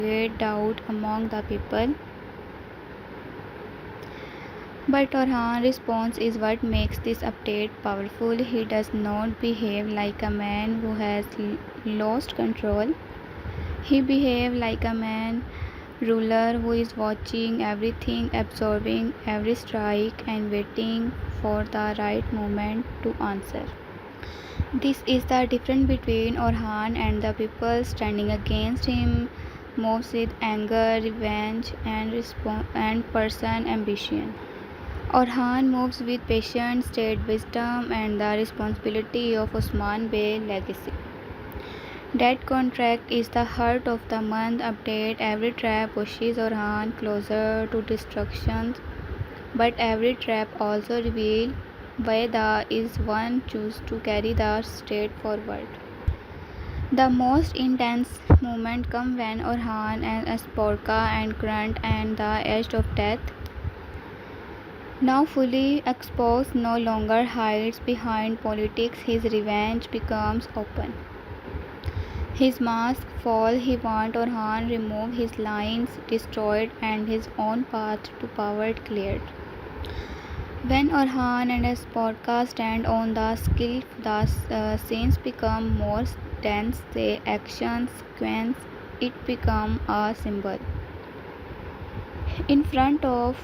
create doubt among the people. But Orhan's response is what makes this update powerful. He does not behave like a man who has lost control. He behaves like a man ruler who is watching everything, absorbing every strike, and waiting for the right moment to answer. This is the difference between Orhan and the people standing against him, moves with anger, revenge, and person ambition. Orhan moves with patience, state wisdom, and the responsibility of Osman Bey legacy. That contract is the heart of the month update. Every trap pushes Orhan closer to destruction, but every trap also reveals why the is one choose to carry the state forward. The most intense moment comes when Orhan and Asporka and Grunt and the edge of death. Now fully exposed, no longer hides behind politics, his revenge becomes open. His mask falls, he wants Orhan removed, his lines destroyed, and his own path to power cleared. When Orhan and his podcast stand on the cliff, the scenes become more dense, the action sequence, it becomes a symbol. In front of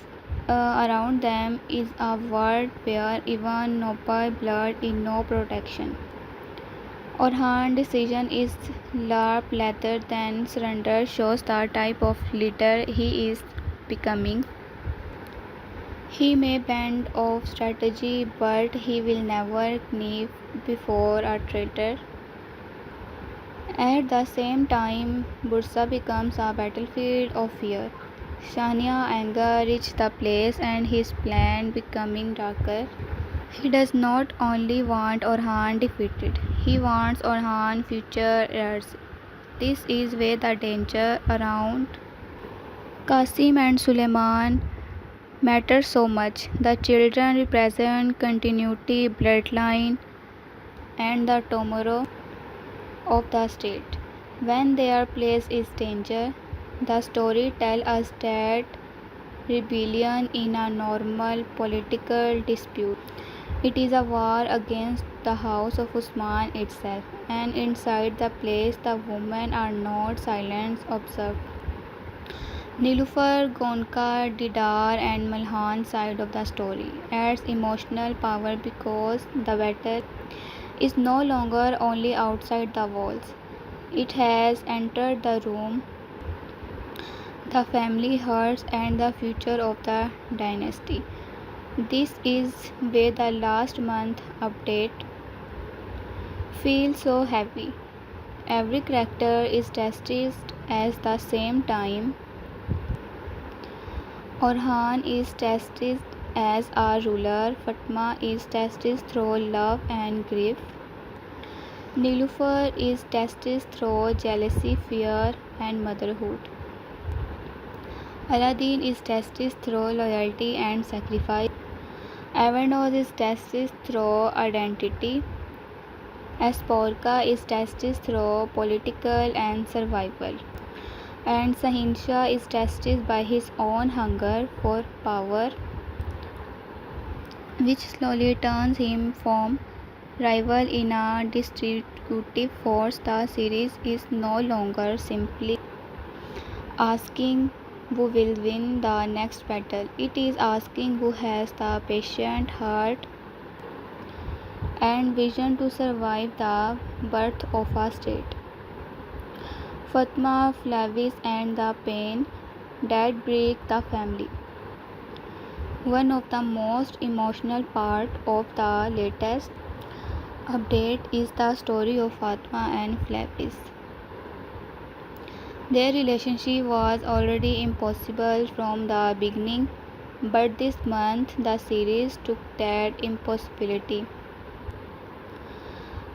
around them is a world where even no by blood is no protection. Orhan's decision is rather than surrender shows the type of leader he is becoming. He may bend of strategy, but he will never kneel before a traitor. At the same time, Bursa becomes a battlefield of fear. Shania's anger reaches the place and his plan becoming darker. He does not only want Orhan defeated, he wants Orhan future heirs. This is where the danger around Qasim and Suleiman matters so much. The children represent continuity, bloodline, and the tomorrow of the state. When their place is danger, the story tells us that rebellion is a normal political dispute. It is a war against the house of Usman itself, and inside the place the women are not silent observed. Nilufar, Gonka, Didar, and Malhan's side of the story adds emotional power because the battle is no longer only outside the walls. It has entered the room, the family hearts, and the future of the dynasty. This is where the last month update feels so heavy. Every character is tested at the same time. Orhan is tested as a ruler, Fatma is tested through love and grief. Nilufar is tested through jealousy, fear, and motherhood. Alladin is tested through loyalty and sacrifice. Avanos is tested through identity. Asporka is tested through political and survival. And Sahinsha is tested by his own hunger for power, which slowly turns him from rival in a destructive force. The series is no longer simply asking who will win the next battle. It is asking who has the patient heart and vision to survive the birth of a state. Fatma, Flavies, and the pain that break the family. One of the most emotional part of the latest update is the story of Fatma and Flavies. Their relationship was already impossible from the beginning, but this month the series took that impossibility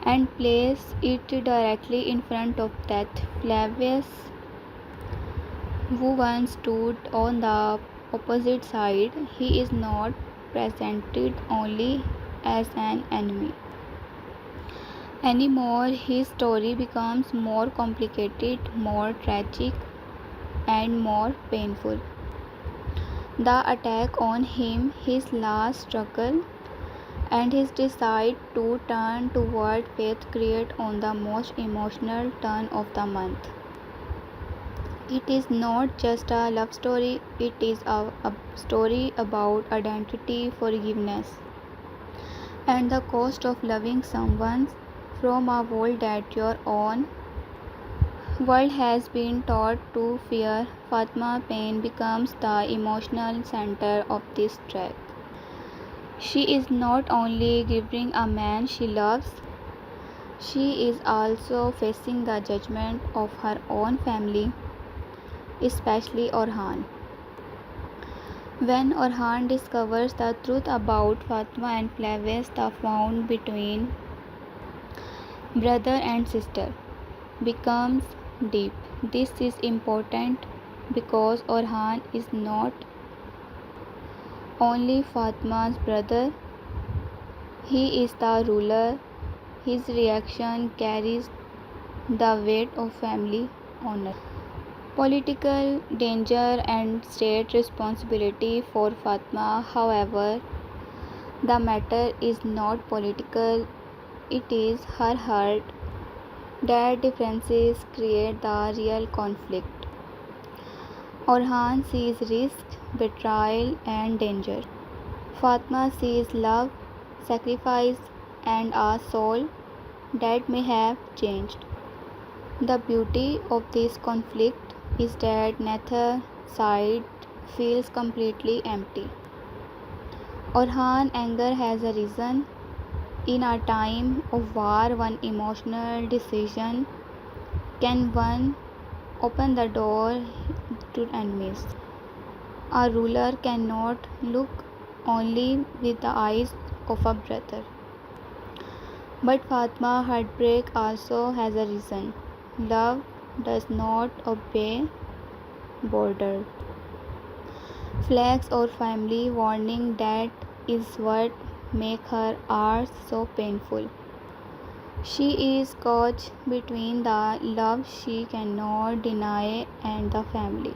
and placed it directly in front of death. Flavius, who once stood on the opposite side, he is not presented only as an enemy anymore. His story becomes more complicated, more tragic. and more painful. The attack on him, his last struggle, and his decide to turn toward faith create on the most emotional turn of the month. It is not just a love story, it is a story about identity, forgiveness, and the cost of loving someone from a world that your own world has been taught to fear. Fatma Pain becomes the emotional center of this track. She is not only grieving a man she loves, she is also facing the judgment of her own family, especially Orhan. When Orhan discovers the truth about Fatma and Flavies, the bond between brother and sister becomes deep. This is important because Orhan is not only Fatma's brother, he is the ruler. His reaction carries the weight of family honor, political danger, and state responsibility for Fatma. However, the matter is not political, it is her heart. That differences create the real conflict. Orhan sees risk, betrayal, and danger. Fatma sees love, sacrifice, and a soul that may have changed. The beauty of this conflict is that neither side feels completely empty. Orhan's anger has a reason. In a time of war, one emotional decision can one open the door to enemies. A ruler cannot look only with the eyes of a brother. But Fatma's heartbreak also has a reason. Love does not obey border, flags, or family warning. That is what makes her art so painful. She is caught between the love she cannot deny and the family,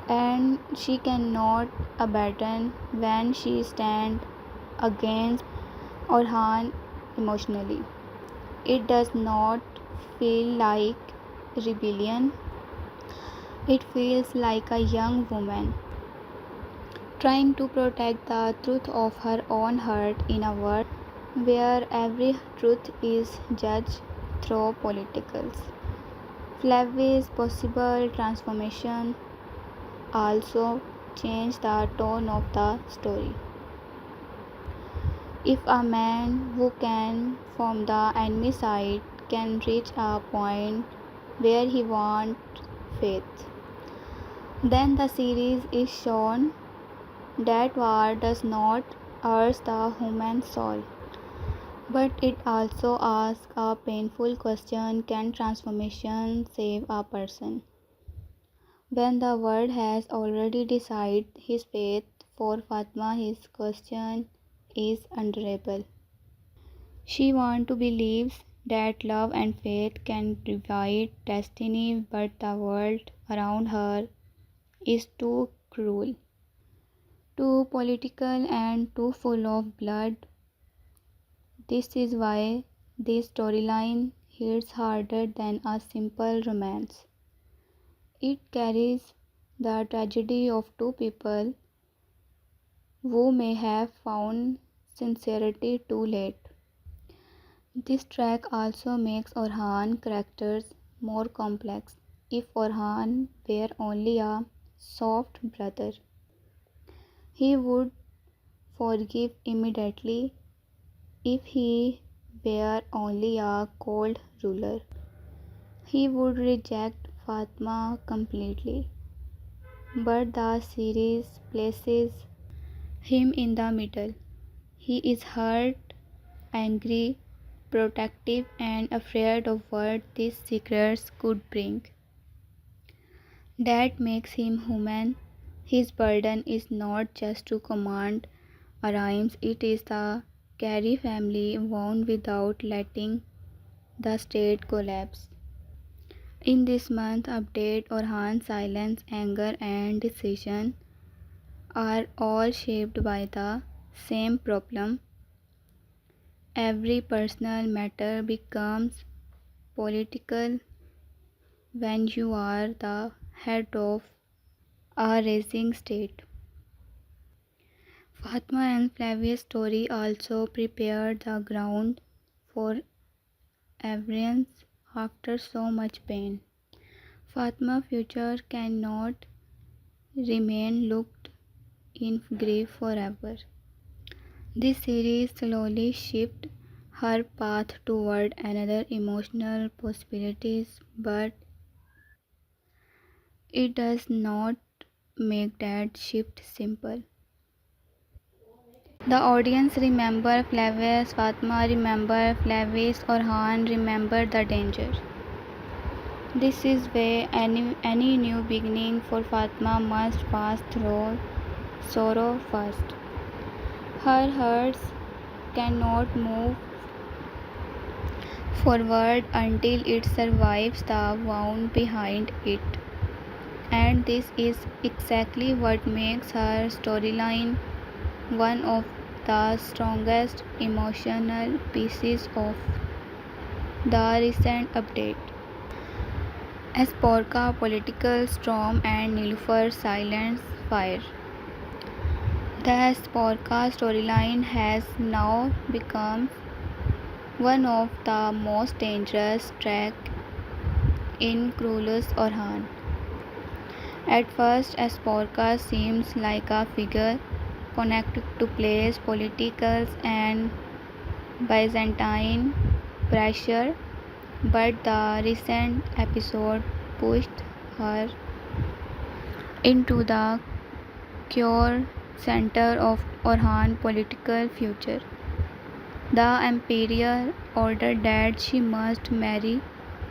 and she cannot abandon when she stands against Orhan emotionally. It does not feel like rebellion, it feels like a young woman trying to protect the truth of her own heart in a world where every truth is judged through politicals. Flavi's possible transformation also changed the tone of the story. If a man who came from the enemy side can reach a point where he wants faith, then the series is shown that war does not hurt the human soul, but it also asks a painful question: can transformation save a person? When the world has already decided his fate for Fatma, his question is unbearable. She wants to believe that love and faith can rewrite destiny, but the world around her is too cruel, too political, and too full of blood. This is why this storyline hits harder than a simple romance. It carries the tragedy of two people who may have found sincerity too late. This track also makes Orhan characters more complex. If Orhan were only a soft brother, he would forgive immediately. If he were only a cold ruler, he would reject Fatma completely. But the series places him in the middle. He is hurt, angry, protective, and afraid of what these secrets could bring. That makes him human. His burden is not just to command rhymes, it is the carry family wound without letting the state collapse. In this month update, Orhan's silence, anger, and decision are all shaped by the same problem. Every personal matter becomes political when you are the head of a rising state. Fatma and Flavius' story also prepared the ground for Avarice after so much pain. Fatma's future cannot remain locked in grief forever. This series slowly shifts her path toward another emotional possibilities, but it does not make that shift simple. The audience remember Flavius, Fatma remember Flavius, or Han remember the danger. This is where any new beginning for Fatma must pass through sorrow first. Her heart cannot move forward until it survives the wound behind it. And this is exactly what makes her storyline one of the strongest emotional pieces of the recent update. As Porka political storm and Nilüfer silence fire. The Sporka storyline has now become one of the most dangerous tracks in Krulus Orhan. At first, Sporka seems like a figure connected to place, politicals, and Byzantine pressure, but the recent episode pushed her into the core center of Orhan's political future. The imperial order that she must marry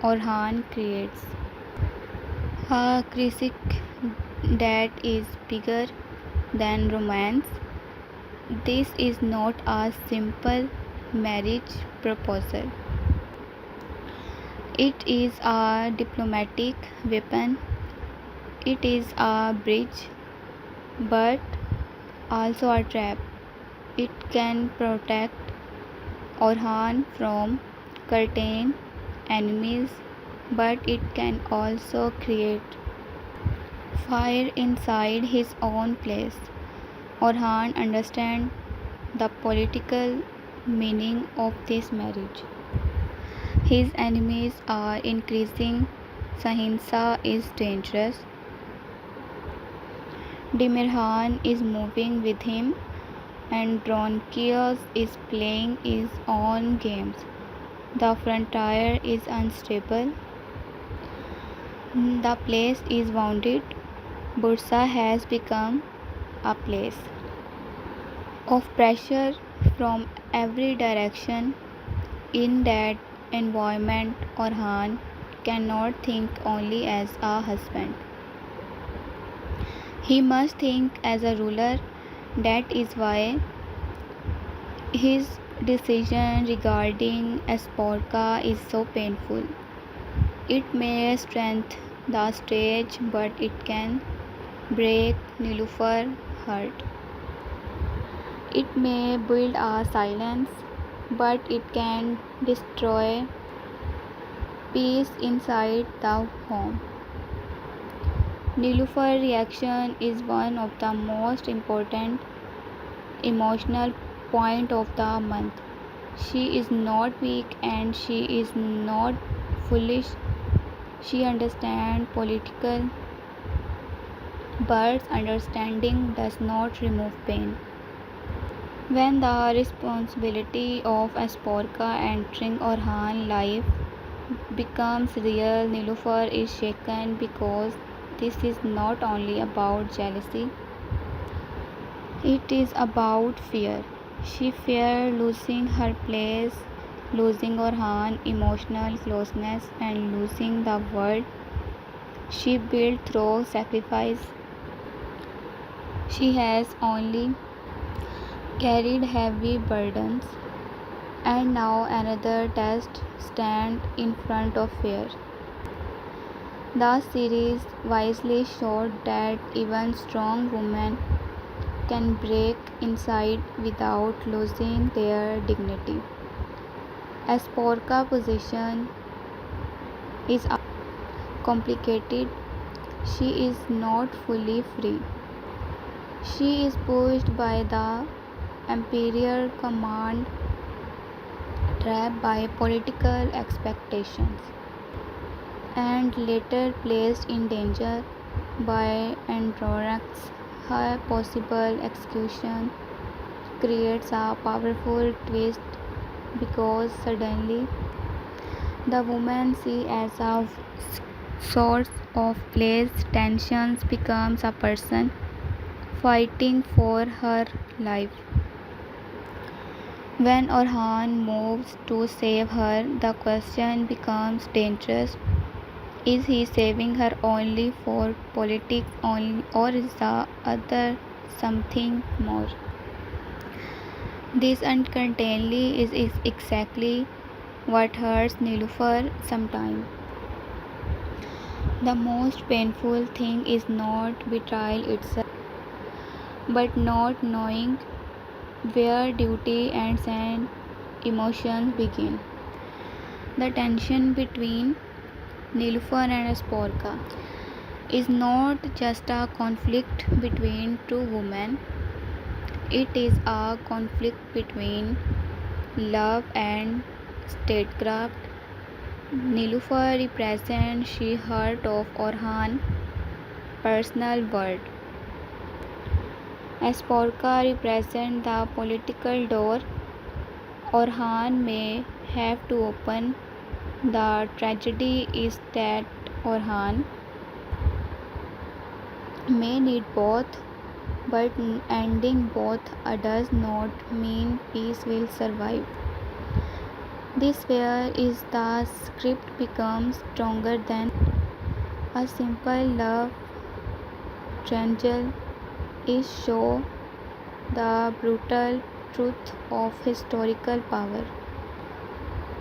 Orhan creates a crisis that is bigger than romance. This is not a simple marriage proposal. It is a diplomatic weapon. It is a bridge, but also a trap. It can protect Orhan from certain enemies, but it can also create fire inside his own place. Orhan understands the political meaning of this marriage. His enemies are increasing. Sahinsa is dangerous. Demirhan is moving with him, and Bronchios is playing his own games. The frontier is unstable. The place is wounded. Bursa has become a place of pressure from every direction. In that environment, Orhan cannot think only as a husband. He must think as a ruler. That is why his decision regarding Asporka is so painful. It may strengthen the stage, but it can break Nilüfer's heart. It may build a silence, but it can destroy peace inside the home. Nilüfer's reaction is one of the most important emotional point of the month. She is not weak and she is not foolish. She understands political, but understanding does not remove pain. When the responsibility of Asporka entering Orhan's life becomes real, Nilüfer is shaken because this is not only about jealousy, it is about fear. She fears losing her place, losing Orhan's emotional closeness, and losing the world she built through sacrifice. She has only carried heavy burdens, and now another test stands in front of her. The series wisely showed that even strong women can break inside without losing their dignity. Asporka's position is complicated. She is not fully free. She is pushed by the imperial command, trapped by political expectations, and later placed in danger by Androrax. Her possible execution creates a powerful twist because suddenly the woman she as a source of place tensions becomes a person fighting for her life. When Orhan moves to save her, the question becomes dangerous. Is he saving her only for politics only, or is the other something more? This uncertainty is exactly what hurts Niloufar sometimes. The most painful thing is not betrayal itself, but not knowing where duty ends and emotions begin. The tension between Niloufar and Asporka is not just a conflict between two women, it is a conflict between love and statecraft. Niloufar represents the heart of Orhan's personal world. Asporka represents the political door Orhan may have to open. The tragedy is that Orhan may need both, but ending both does not mean peace will survive. This where is the script becomes stronger than a simple love triangle is show the brutal truth of historical power.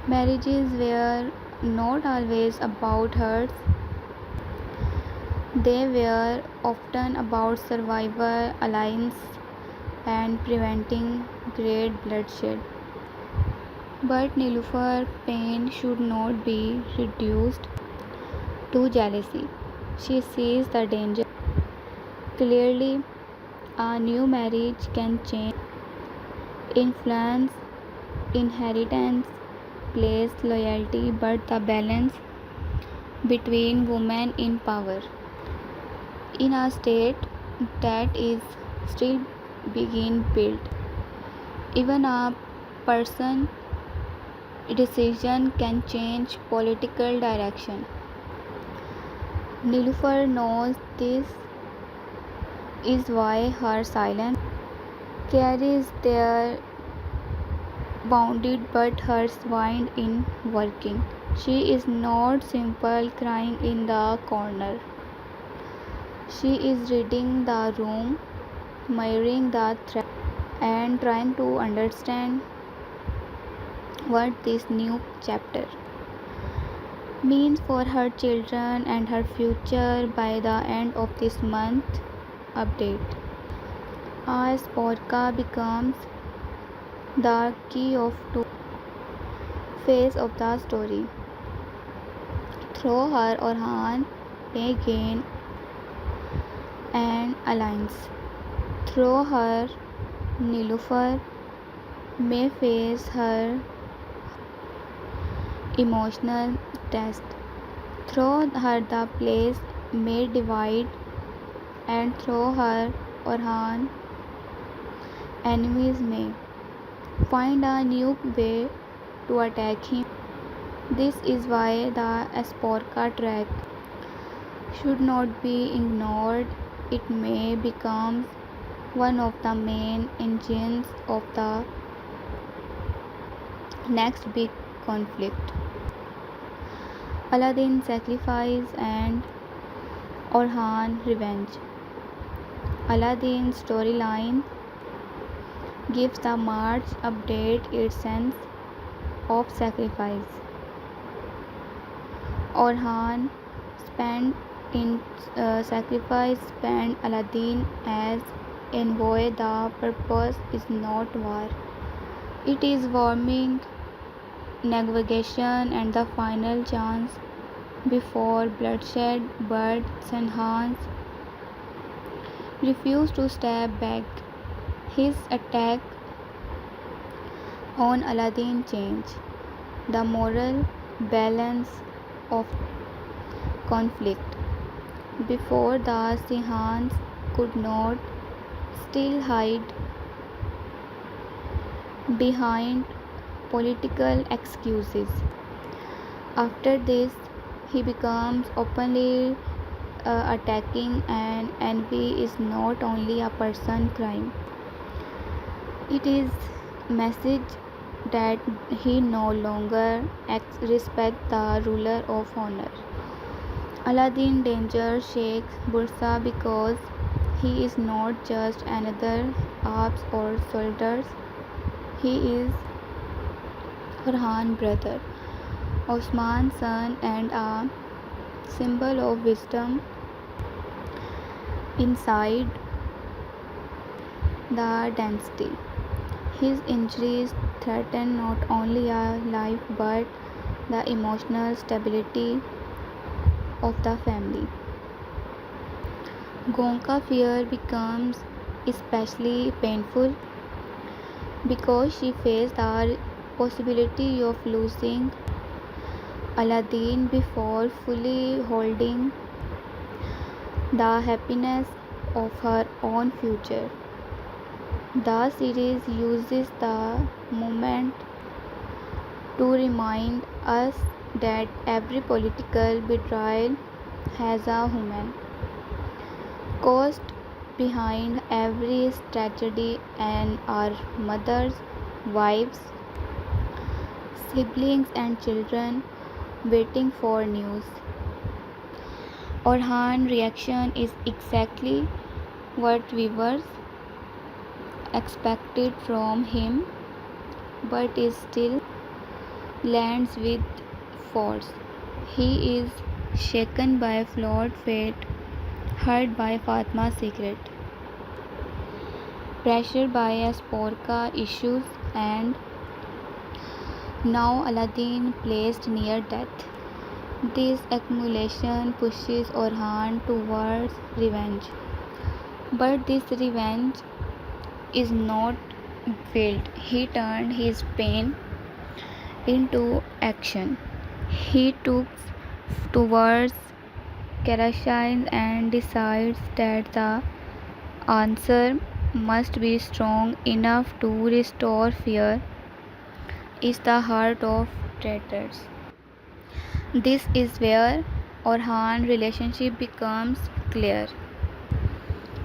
Marriages were not always about hurts, they were often about survival, alliance, and preventing great bloodshed. But Niloufer's pain should not be reduced to jealousy. She sees the danger clearly. A new marriage can change influence, inheritance, place, loyalty, but the balance between women in power in a state that is still being built. Even a person decision can change political direction. Niloufer knows this is why her silence carries their bounded but her wind in working. She is not simple crying in the corner. She is reading the room, mirroring the threat, and trying to understand what this new chapter means for her children and her future. By the end of this month update, as Porca becomes the key of two phase of the story. Through her, Orhan may gain an alliance. Through her, Niloufer may face her emotional test. Through her, the place may divide, and through her, Orhan, enemies may find a new way to attack him. This is why the Asporka track should not be ignored. It may become one of the main engines of the next big conflict. Alladin sacrifice and Orhan revenge. Alladin's storyline gives the March update its sense of sacrifice. Orhan's spent in sacrifice, spent Alladin as envoy. The purpose is not war. It is warming, navigation, and the final chance before bloodshed. But Sanhans refused to step back. His attack on Alladin changed the moral balance of conflict. Before the Sihans could not still hide behind political excuses. After this, he becomes openly attacking, and envy is not only a person crime. It is message that he no longer respect the ruler of honor. Alladin danger Sheikh Bursa because he is not just another Abs or soldiers. He is Farhan brother, Osman's son, and a symbol of wisdom inside the dynasty. His injuries threaten not only a life but the emotional stability of the family. Gonka fear becomes especially painful because she faced the possibility of losing Alladin before fully holding the happiness of her own future. The series uses the moment to remind us that every political betrayal has a human cost behind every tragedy, and our mothers, wives, siblings, and children waiting for news. Orhan's reaction is exactly what viewers expected from him, but it still lands with force. He is shaken by flawed fate, hurt by Fatma's secret, pressured by Asporka issues, and now Alladin placed near death. This accumulation pushes Orhan towards revenge. But this revenge is not veiled. He turned his pain into action. He took towards Karashain and decides that the answer must be strong enough to restore fear is the heart of traitors. This is where Orhan's relationship becomes clear.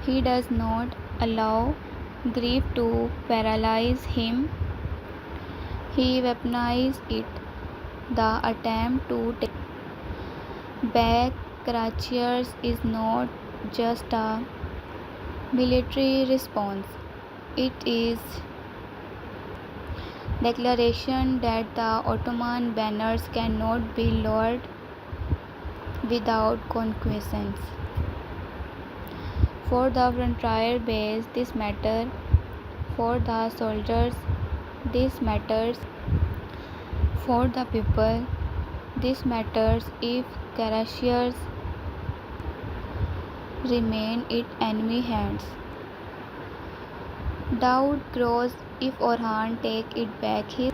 He does not allow grief to paralyze him. He weaponizes it. The attempt to take back Karachi's is not just a military response. It is declaration that the Ottoman banners cannot be lowered without consequences. For the frontier base, this matters. For the soldiers, this matters. For the people, this matters. If Karachi's remain in enemy hands, doubt grows. If Orhan take it back, his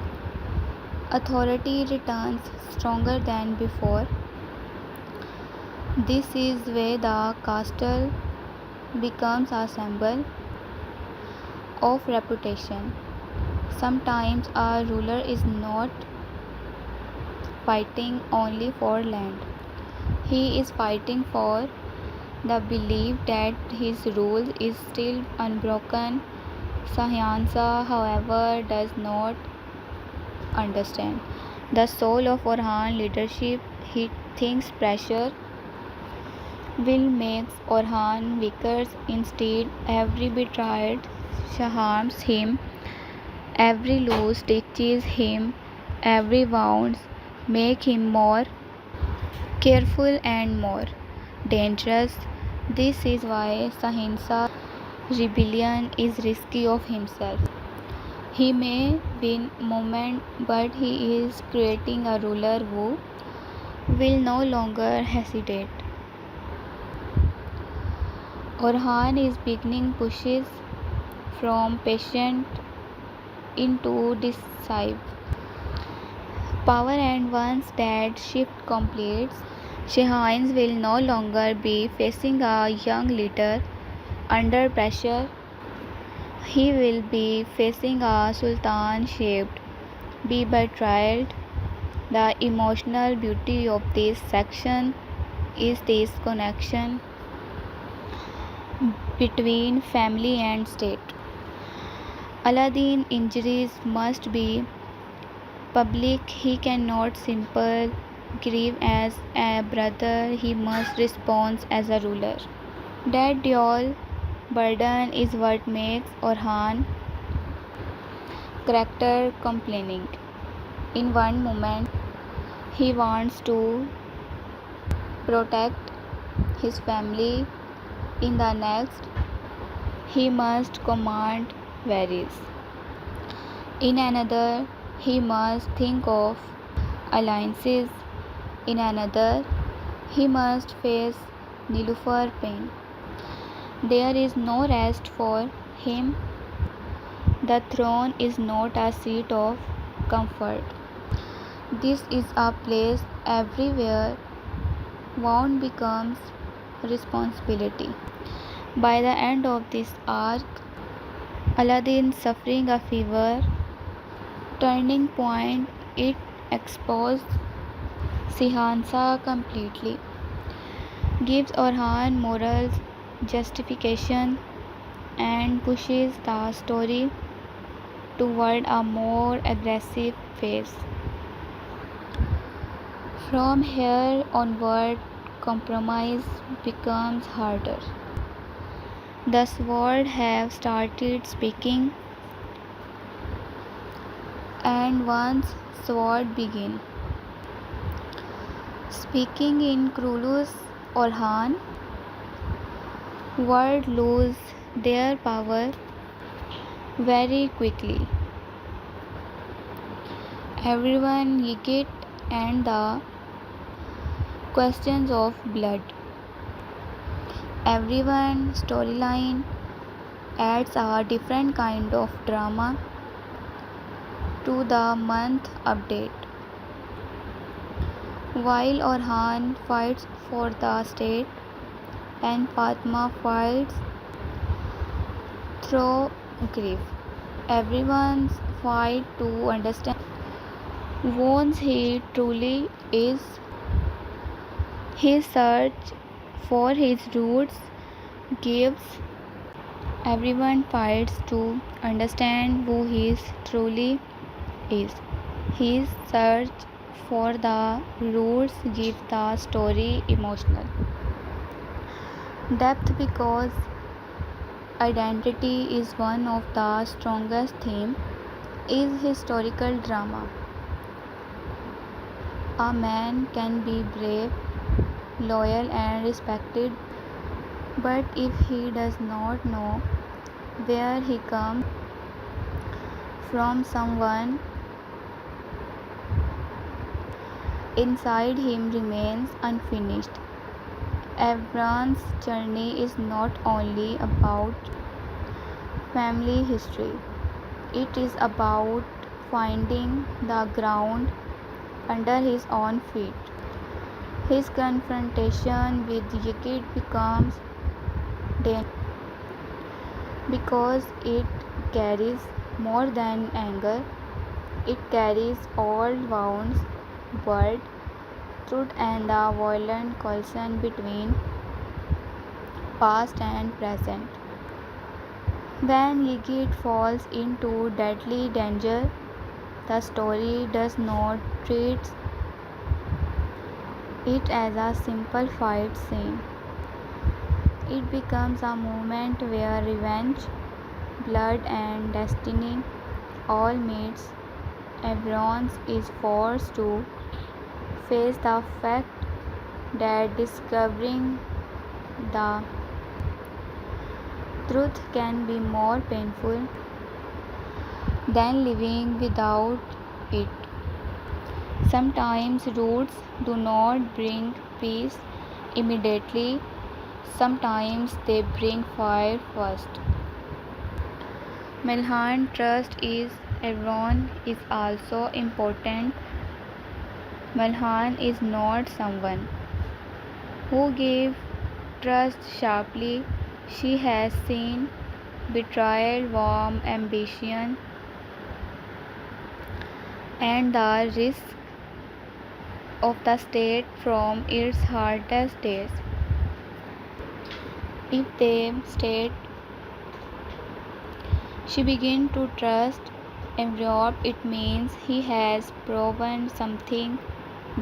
authority returns stronger than before. This is where the castle becomes a symbol of reputation. Sometimes a ruler is not fighting only for land. He is fighting for the belief that his rule is still unbroken. Sahyansa, however, does not understand the soul of Orhan leadership. He thinks pressure will make Orhan weaker. Instead, every betrayed harms him, every loss teaches him, every wound make him more careful and more dangerous. This is why Sahinsa rebellion is risky of himself. He may win moment, but he is creating a ruler who will no longer hesitate. Orhan is beginning pushes from patient into decisive power, and once that shift completes, Shahines will no longer be facing a young leader under pressure. He will be facing a sultan shaped by betrayal. The emotional beauty of this section is this connection between family and state. Alladin's injuries must be public. He cannot simply grieve as a brother, he must respond as a ruler. That dual burden is what makes Orhan character complaining. In one moment, he wants to protect his family. In the next, he must command Varys. In another, he must think of alliances. In another, he must face Nilufar pain. There is no rest for him. The throne is not a seat of comfort. This is a place everywhere wound becomes responsibility. By the end of this arc, Alladin suffering a fever turning point, it exposed Sihansa completely, gives Orhan moral justification, and pushes the story toward a more aggressive phase. From here onward, compromise becomes harder. The sword have started speaking, and once sword begin speaking in Krulus, Orhan word lose their power very quickly. Everyone Yigit and the questions of blood. Everyone storyline adds a different kind of drama to the month update. While Orhan fights for the state and Fatma fights through grief, everyone's fight to understand who he truly is. His search for his roots gives everyone fights to understand who he truly is. His search for the roots gives the story emotional depth because identity is one of the strongest themes in historical drama. A man can be brave, loyal and respected, but if he does not know where he comes from, someone inside him remains unfinished. Everyone's journey is not only about family history, it is about finding the ground under his own feet. His confrontation with Yigit becomes dangerous because it carries more than anger, it carries old wounds, blood, truth, and the violent collision between past and present. When Yigit falls into deadly danger, the story does not treat it as a simple fight scene. It becomes a moment where revenge, blood, and destiny all meets. Everyone is forced to face the fact that discovering the truth can be more painful than living without it. Sometimes roots do not bring peace immediately, sometimes they bring fire first. Milhan trust is everyone is also important. Milhan is not someone who gave trust sharply. She has seen betrayal, warm ambition, and the risk of the state from its hardest days. If the state she begins to trust Europe, it means he has proven something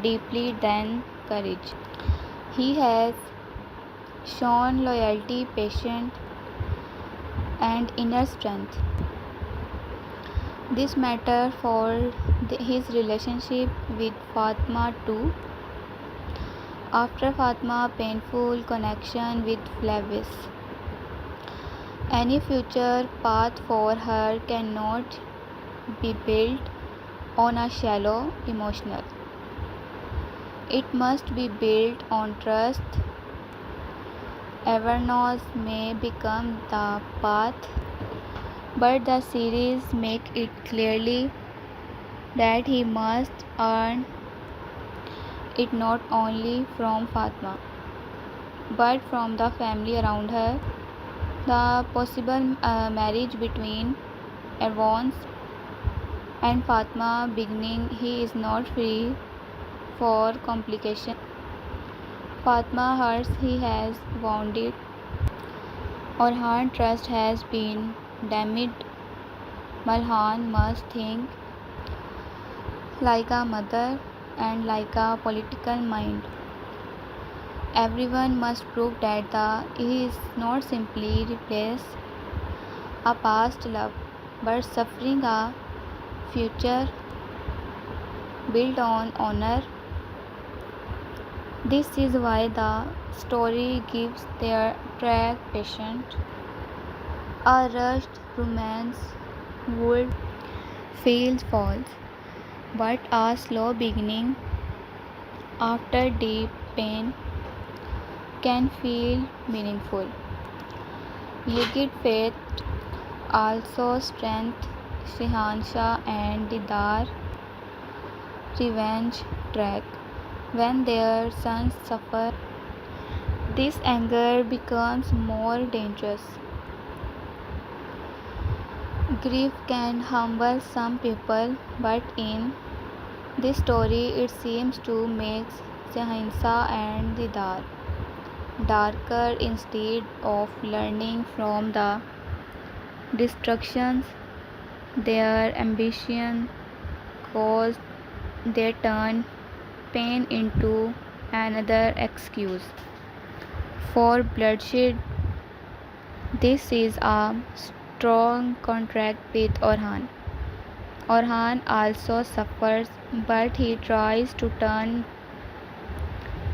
deeply than courage. He has shown loyalty, patience, and inner strength. This matter for his relationship with Fatma too. After Fatma painful connection with Flavies. Any future path for her cannot be built on a shallow emotional. It must be built on trust. Awareness may become the path, but the series make it clearly that he must earn it not only from Fatma, but from the family around her. The possible marriage between Evans and Fatma beginning, he is not free for complication. Fatma hurts he has wounded, or her trust has been damaged. Malhan must think like a mother and like a political mind. Everyone must prove that he is not simply replace a past love, but suffering a future built on honor. This is why the story gives their track patient. A rushed romance would feel false, but a slow beginning after deep pain can feel meaningful. Ligid faith also strength Shihansha and Didar revenge track. When their sons suffer, this anger becomes more dangerous. Grief can humble some people, but in this story it seems to make Shihansa and Didar darker instead of learning from the destructions their ambition caused. They turn pain into another excuse for bloodshed. This is a strong contrast with Orhan. Orhan also suffers, but he tries to turn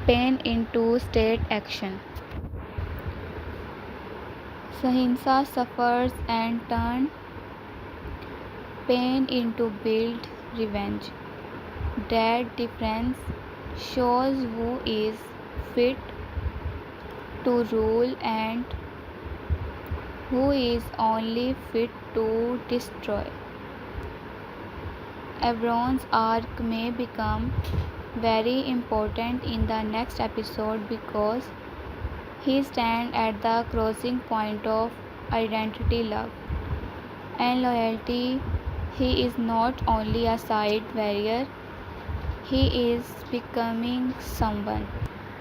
pain into state action. Sahinsa suffers and turns pain into built revenge. That difference shows who is fit to rule and who is only fit to destroy. Avron's arc may become very important in the next episode because he stands at the crossing point of identity, love, and loyalty. He is not only a side warrior, he is becoming someone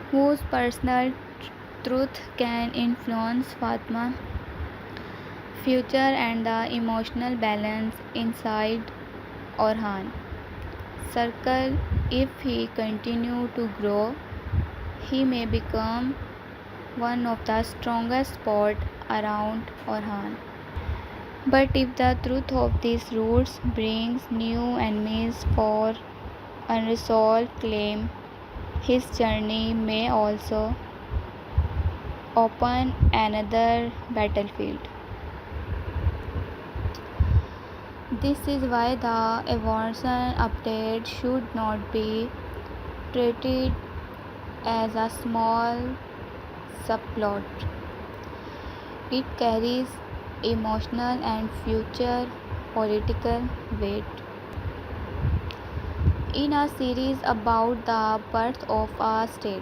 whose personal truth can influence Fatma's future and the emotional balance inside Orhan circle. If he continue to grow, he may become one of the strongest spot around Orhan. But if the truth of these roots brings new enemies for unresolved claim, His journey may also open another battlefield. This is why the evolution update should not be treated as a small subplot. It carries emotional and future political weight. In a series about the birth of a state,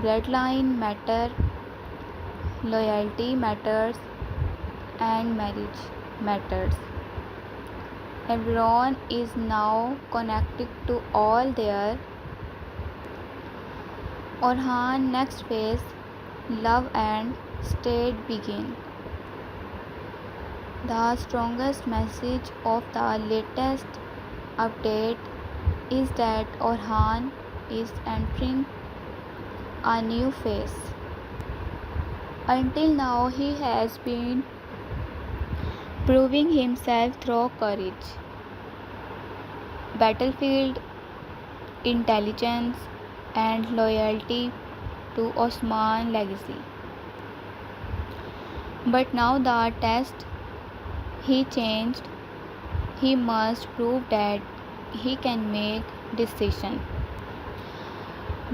bloodline matter, loyalty matters, and marriage matters. Everyone is now connected to all there. Orhan next phase, love and state begin. The strongest message of the latest update is that Orhan is entering a new phase. Until now, he has been proving himself through courage, battlefield intelligence, and loyalty to Osman legacy. But now the test he changed. He must prove that he can make decisions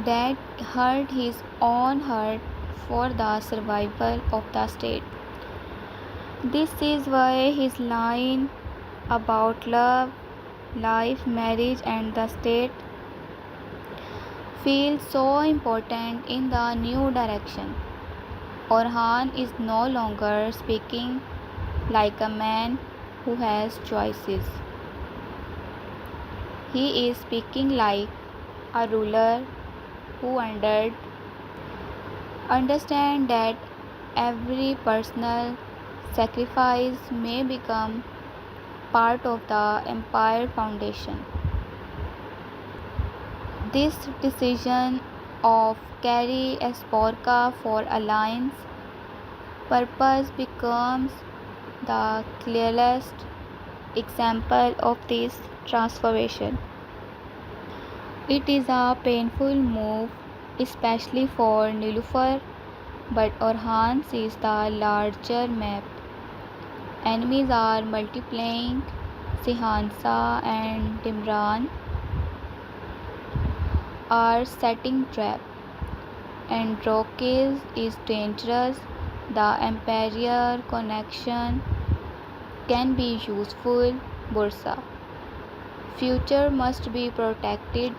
that hurt his own heart for the survival of the state. This is why his line about love, life, marriage, and the state feels so important in the new direction. Orhan is no longer speaking like a man who has choices. He is speaking like a ruler who understands that every personal sacrifice may become part of the empire foundation. This decision of carry Esporca for alliance purpose becomes the clearest example of this transformation. It is a painful move, especially for Nilufar, but Orhan sees the larger map. Enemies are multiplying. Sihansa and Timran are setting traps. Androkes is dangerous. The Empire connection can be useful. Bursa. Future must be protected.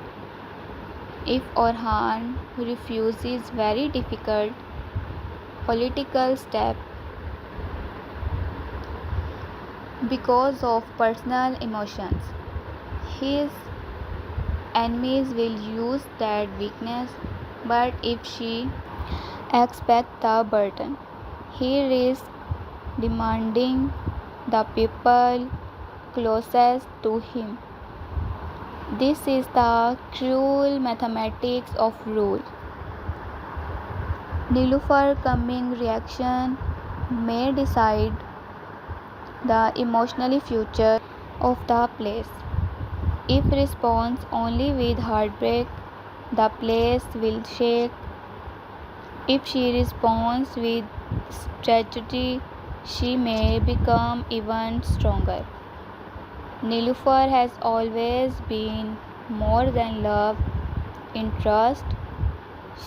If Orhan refuses very difficult political step because of personal emotions, his enemies will use that weakness. But if she accepts the burden, he risks demanding the people closest to him. This is the cruel mathematics of rule. Nilufar coming reaction may decide the emotional future of the place. If responds only with heartbreak, the place will shake. If she responds with strategy, she may become even stronger. Nilufar has always been more than love in trust.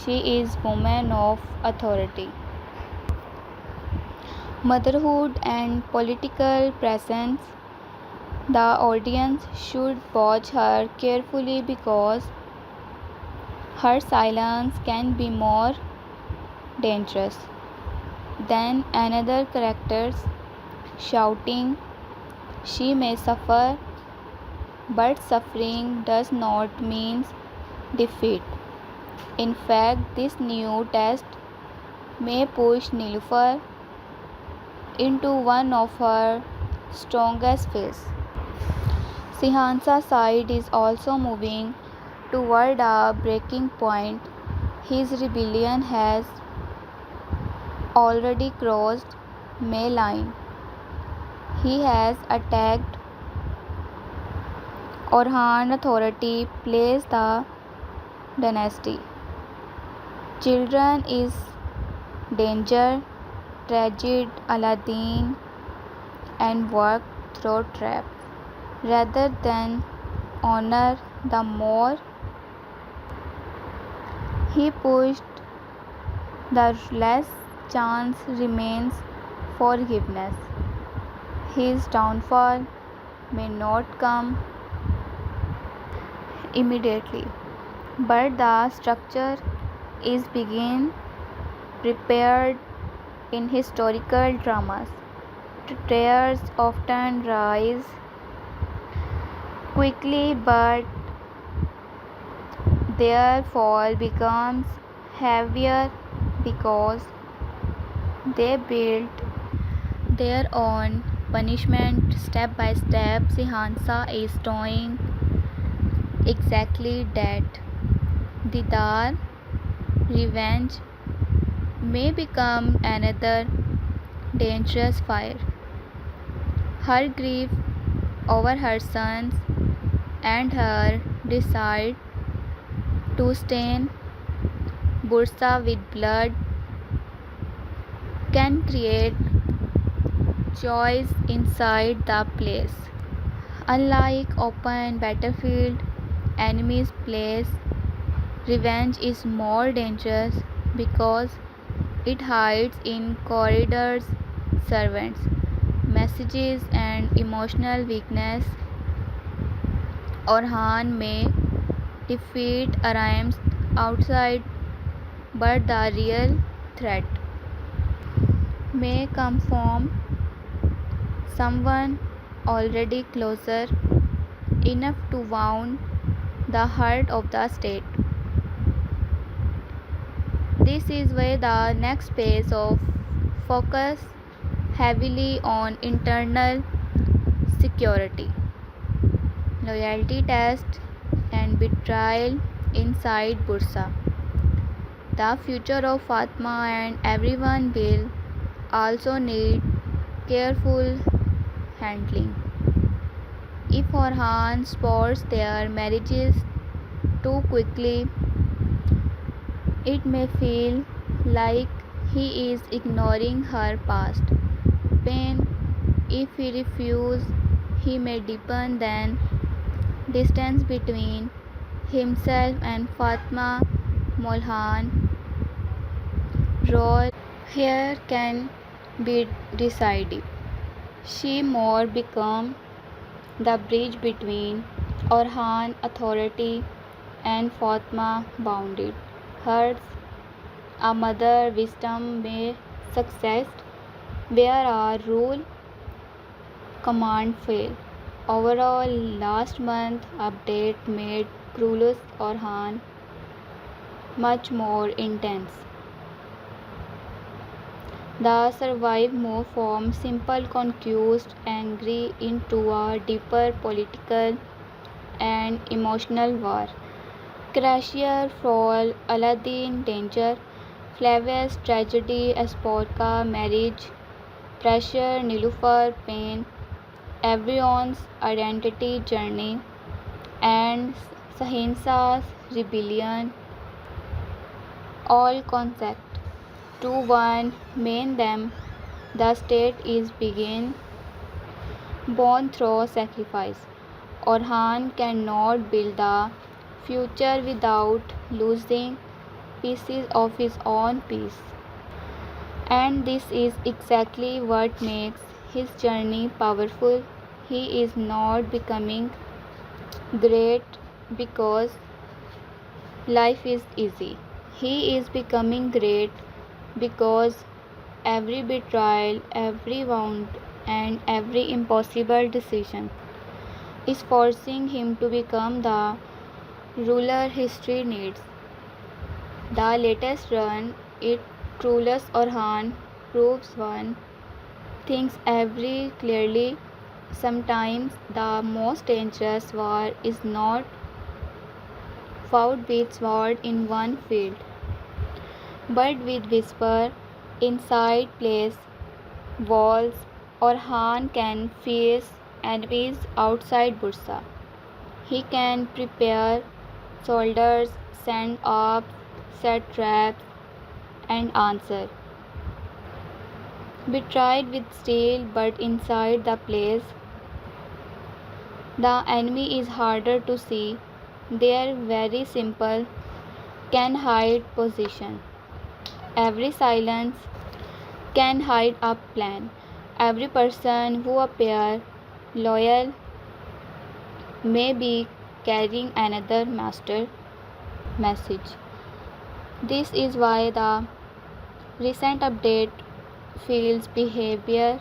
She is woman of authority, motherhood, and political presence. The audience should watch her carefully because her silence can be more dangerous than another character's shouting. She may suffer, but suffering does not mean defeat. In fact, this new test may push Nilufar into one of her strongest phases. Sihansa's side is also moving toward a breaking point. His rebellion has already crossed May line. He has attacked Orhan authority, placed the dynasty. Children is danger, tragedy, Alladin, and work through trap. Rather than honor, the more he pushed, the less chance remains forgiveness. His downfall may not come immediately, but the structure is being prepared in historical dramas. Traitors often rise quickly, but their fall becomes heavier because they built their own punishment step by step. Sihansa is doing exactly that. Didar, revenge, may become another dangerous fire. Her grief over her sons and her desire to stain Bursa with blood can create choice inside the place. Unlike open battlefield enemies place, revenge is more dangerous because it hides in corridors, servants, messages, and emotional weakness. Orhan may defeat Ariams outside, but the real threat may come from someone already closer enough to wound the heart of the state. This is why the next phase of focus heavily on internal security, loyalty test, and betrayal inside Bursa. The future of Fatma and everyone will also need careful handling. If Orhan spoils their marriages too quickly, it may feel like he is ignoring her past pain. If he refuses, he may deepen the distance between himself and Fatma. Molhan role here can be decisive. She more become the bridge between Orhan authority and Fatma bounded herds. A mother wisdom may success where a rule command fail. Overall, last month update made Krulus Orhan much more intense. The survive move from simple conquest angry into a deeper political and emotional war. Crashier fall, Alladin danger, Flavies tragedy, Asporka marriage, pressure, Nilufar pain, everyone's identity journey, and Sahinsa's rebellion, all concept to one main them. The state is being born through sacrifice. Orhan cannot build the future without losing pieces of his own peace. And this is exactly what makes his journey powerful. He is not becoming great because life is easy. He is becoming great because every betrayal, every wound, and every impossible decision is forcing him to become the ruler history needs. The latest run, it Trulus Orhan proves one things every clearly. Sometimes the most dangerous war is not fought with sword in one field, but with whisper inside place walls. Orhan can face enemies outside Bursa. He can prepare soldiers send up, set traps, and answer. Be tried with steel, but inside the place, the enemy is harder to see. They are very simple, can hide position. Every silence can hide a plan. Every person who appears loyal may be carrying another master message. This is why the recent update feels behavior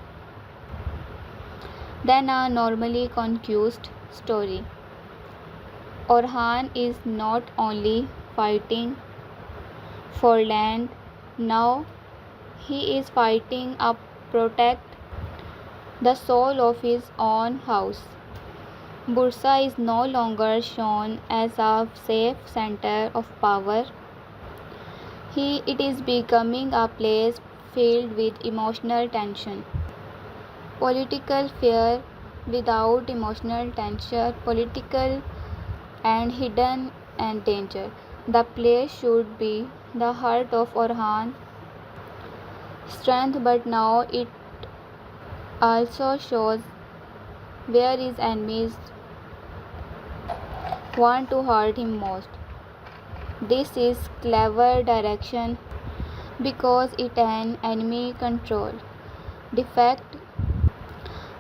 than a normally confused story. Orhan is not only fighting for land, now he is fighting to protect the soul of his own house. Bursa is no longer shown as a safe center of power. It is becoming a place filled with emotional tension. Political fear without emotional tension, political and hidden and danger. The place should be the heart of Orhan strength, but now it also shows where his enemies want to hurt him most. This is clever direction because it an enemy control. Defect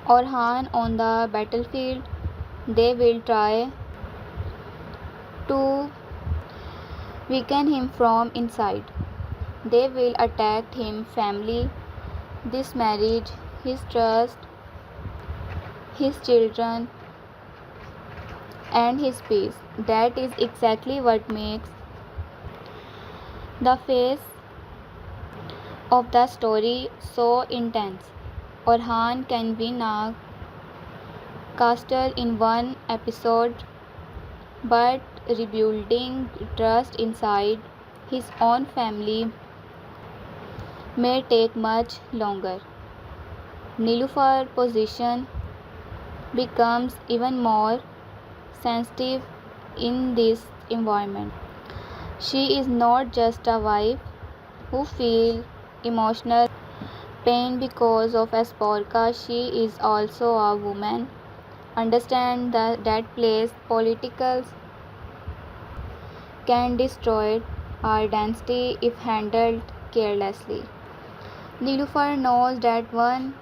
Orhan on the battlefield, they will try to weaken him from inside. They will attack him family, this marriage, his trust, his children, and his peace. That is exactly what makes the face of the story so intense. Orhan can win a castle in one episode, but rebuilding trust inside his own family may take much longer. Nilufar's position becomes even more sensitive in this environment. She is not just a wife who feels emotional pain because of Asporka, she is also a woman. Understand that place politicals can destroy our dynasty if handled carelessly. Nilufar knows that one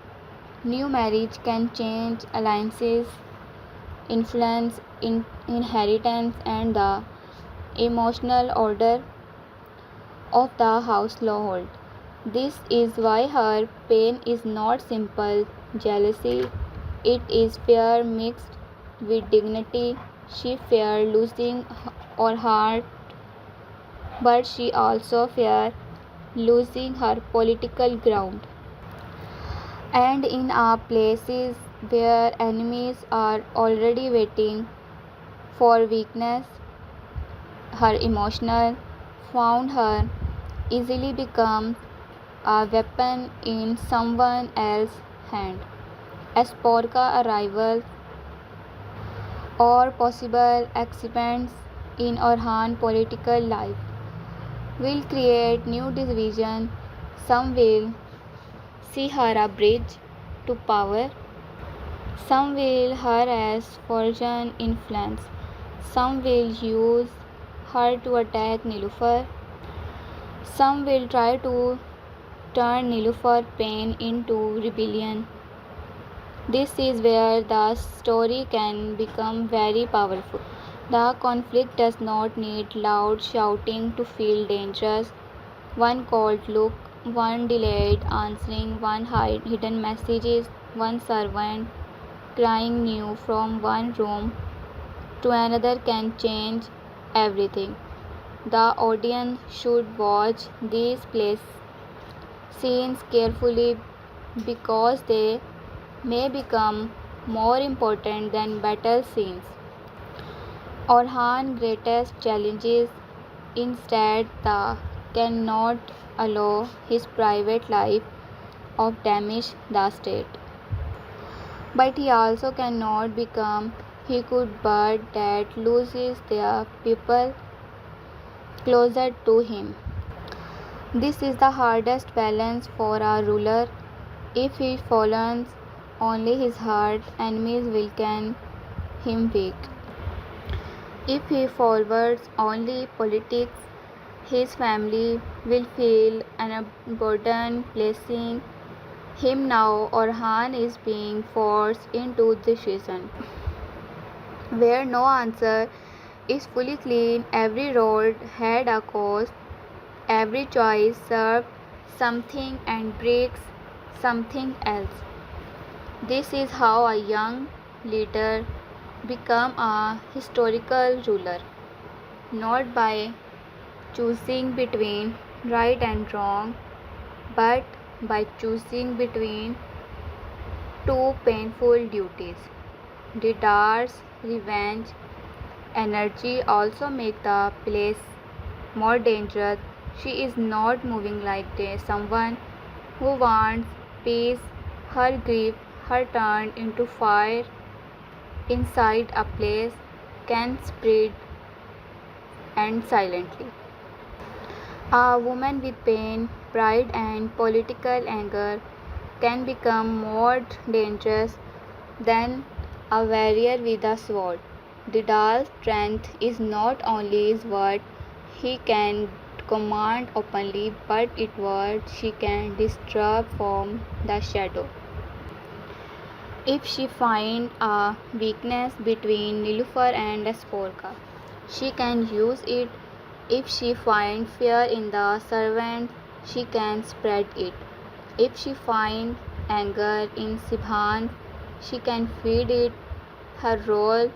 new marriage can change alliances, influence, inheritance, and the emotional order of the household. This is why her pain is not simple jealousy, it is fear mixed with dignity. She fears losing her heart, but she also fears losing her political ground. And in our places where enemies are already waiting for weakness, her emotional found her easily becomes a weapon in someone else's hand. As Porka arrival or possible accidents in Orhan political life will create new division. Some will see her a bridge to power, some will her as foreign influence, some will use her to attack Nilufar, some will try to turn Nilufar pain into rebellion. This is where the story can become very powerful. The conflict does not need loud shouting to feel dangerous. One cold look, one delayed answering, one hidden messages, one servant crying new from one room to another can change everything. The audience should watch these place scenes carefully because they may become more important than battle scenes. Orhan's greatest challenges instead the cannot allow his private life of damage the state. But he also cannot become he could, but that loses their people closer to him. This is the hardest balance for a ruler. If he follows only his heart, enemies will can him weak. If he forwards only politics, his family will feel unburdened. Placing him now, Orhan is being forced into decision where no answer is fully clean. Every road had a cost, every choice served something and breaks something else. This is how a young leader become a historical ruler, not by choosing between right and wrong, but by choosing between two painful duties. Didar's revenge energy also make the place more dangerous. She is not moving like someone who wants peace. Her grief, her turned into fire inside a place, can spread and silently. A woman with pain, pride, and political anger can become more dangerous than a warrior with a sword. Didal's strength is not only is what he can command openly, but it what she can disturb from the shadow. If she finds a weakness between Nilufar and Sporka, she can use it. If she finds fear in the servant, she can spread it. If she finds anger in Sibhan, she can feed it. Her role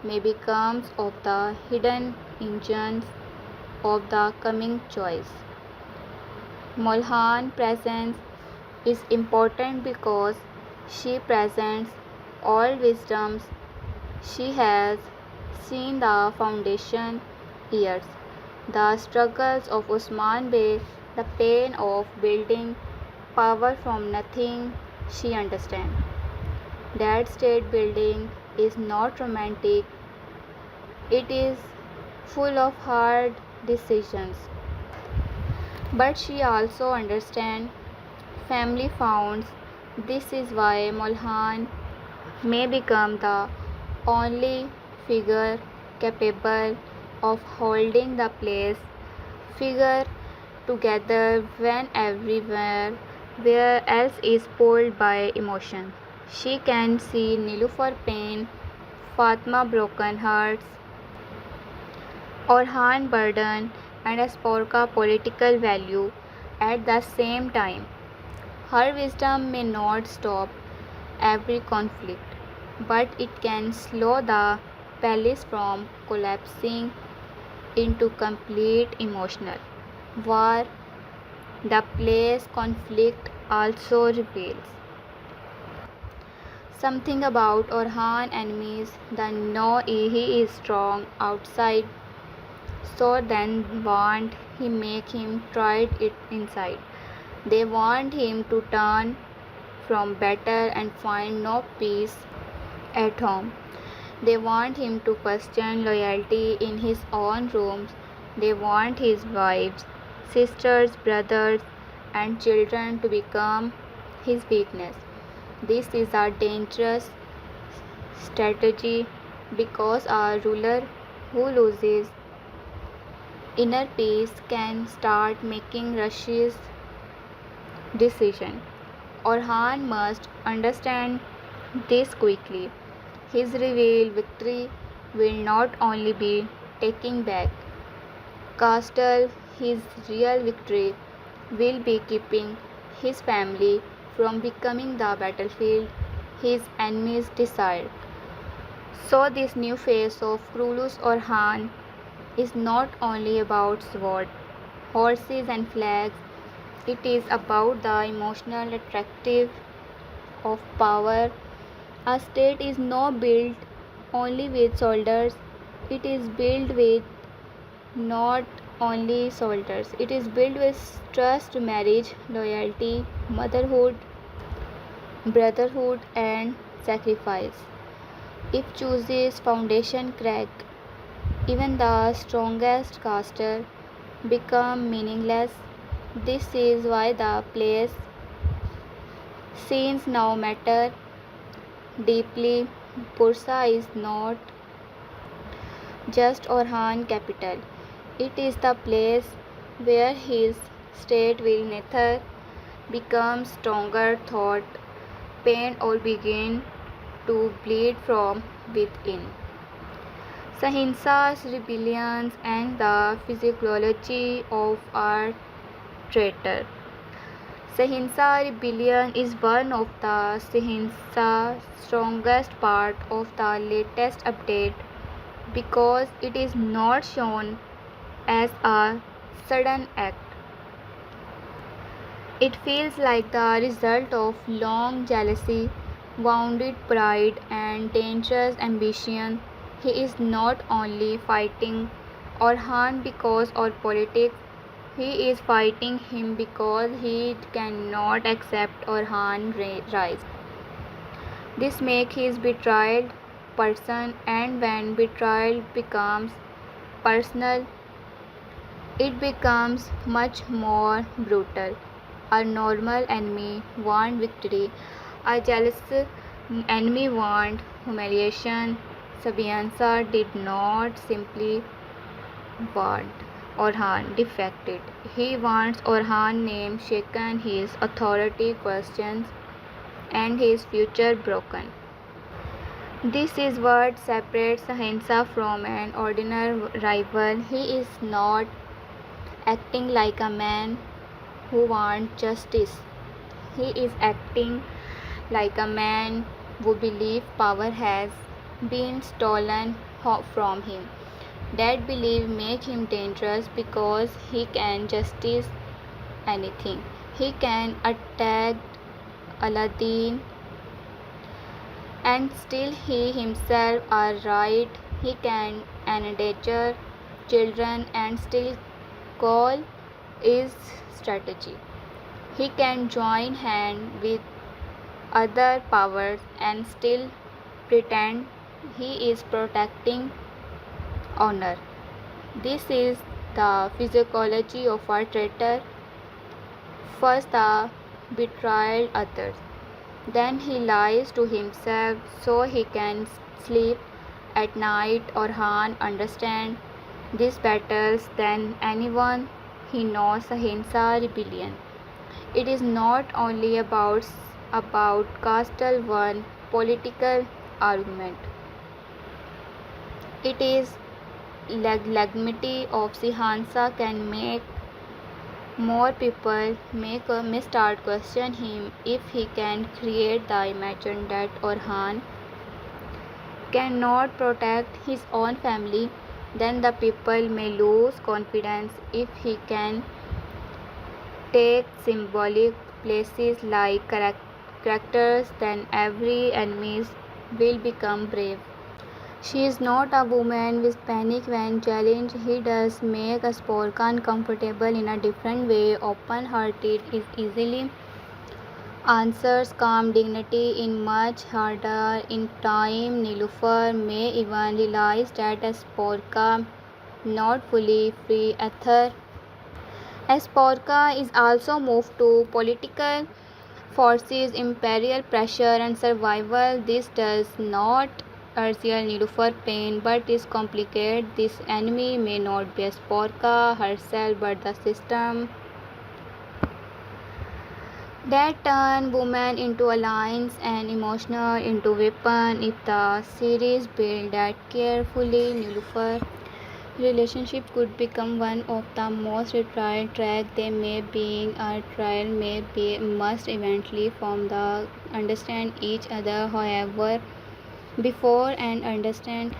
may become of the hidden engines of the coming choice. Molhan's presence is important because she presents all wisdoms. She has seen the foundation years, the struggles of Usman Bey, the pain of building power from nothing. She understands that state building is not romantic, it is full of hard decisions. But she also understands family founds. This is why Molhan may become the only figure capable of holding the place figure together when everywhere where else is pulled by emotion. She can see Nilufar pain, Fatma broken hearts, Orhan burden, and Sporka political value at the same time. Her wisdom may not stop every conflict, but it can slow the palace from collapsing into complete emotional war. The place conflict also reveals something about Orhan enemies that know he is strong outside, so then want he make him try it inside. They want him to turn from battle and find no peace at home. They want him to question loyalty in his own rooms. They want his wives, sisters, brothers, and children to become his weakness. This is a dangerous strategy because a ruler who loses inner peace can start making rushes decision. Orhan must understand this quickly. His real victory will not only be taking back Castle, his real victory will be keeping his family from becoming the battlefield his enemies desire. So this new phase of Krulus Orhan is not only about sword, horses and flags, it is about the emotional attractive of power. A state is not built only with soldiers, it is built with not only soldiers, it is built with trust, marriage, loyalty, motherhood, brotherhood, and sacrifice. If chooses foundation crack, even the strongest caster become meaningless. This is why the play's scenes now matter deeply. Bursa is not just Orhan capital. It is the place where his state will neither become stronger thought, pain or begin to bleed from within. Sahinsa's rebellions and the physiology of our traitor. Sahinsa rebellion is one of the Sahinsa's strongest part of the latest update because it is not shown as a sudden act. It feels like the result of long jealousy, wounded pride, and dangerous ambition. He is not only fighting Orhan because of politics, he is fighting him because he cannot accept Orhan rise. This makes his betrayed person, and when betrayal becomes personal, it becomes much more brutal. A normal enemy wants victory. A jealous enemy wants humiliation. Sabiansa did not simply want Orhan defected. He wants Orhan name shaken, his authority questioned, and his future broken. This is what separates Sahinsa from an ordinary rival. He is not acting like a man who wants justice. He is acting like a man who believes power has been stolen from him. That belief makes him dangerous because he can justice anything. He can attack Alladin and still he himself are right. He can endanger children and still call is strategy. He can join hand with other powers and still pretend he is protecting honor. This is the physiology of a traitor. First the betrayal others. Then he lies to himself so he can sleep at night. Orhan understands these battles than anyone. He knows Sahinsa rebellion. It is not only about castle one political argument. It is legitimity of Sahinsa can make more people may start question him if he can create the imagine that Orhan cannot protect his own family, then the people may lose confidence. If he can take symbolic places like characters, then every enemy will become brave. She is not a woman with panic when challenged. He does make a Sporka uncomfortable in a different way. Open-hearted is easily answers calm dignity in much harder. In time, Nilufar may even realize that a Sporka not fully free ether. Esporca is also moved to political forces, imperial pressure and survival. This does not urgent Nilufar pain, but is complicated. This enemy may not be Esporca herself, but the system that turn women into alliance and emotional into weapon. If the series build that carefully, Nilufar relationship could become one of the most trial track they may being a trial may be must eventually form the understand each other. However, before and understand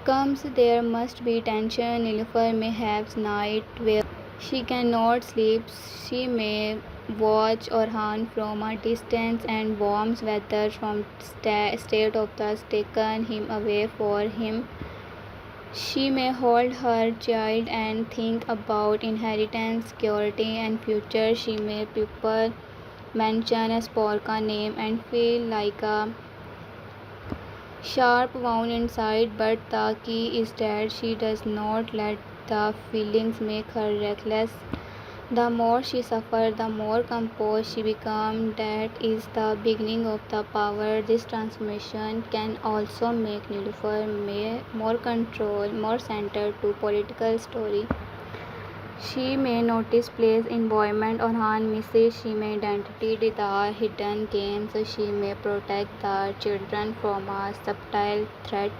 comes there must be tension. Nilufar may have night where she cannot sleep. She may watch Orhan from a distance and warms weather from state of the taken him away for him. She may hold her child and think about inheritance, security and future. She may people mention a Sporka name and feel like sharp wound inside, but the key is that she does not let the feelings make her reckless. The more she suffers, the more composed she becomes. That is the beginning of the power. This transformation can also make Niloufar more control, more centered to political story. She may notice place, environment, or harm misses. She may identity the hidden games. She may protect the children from a subtle threat.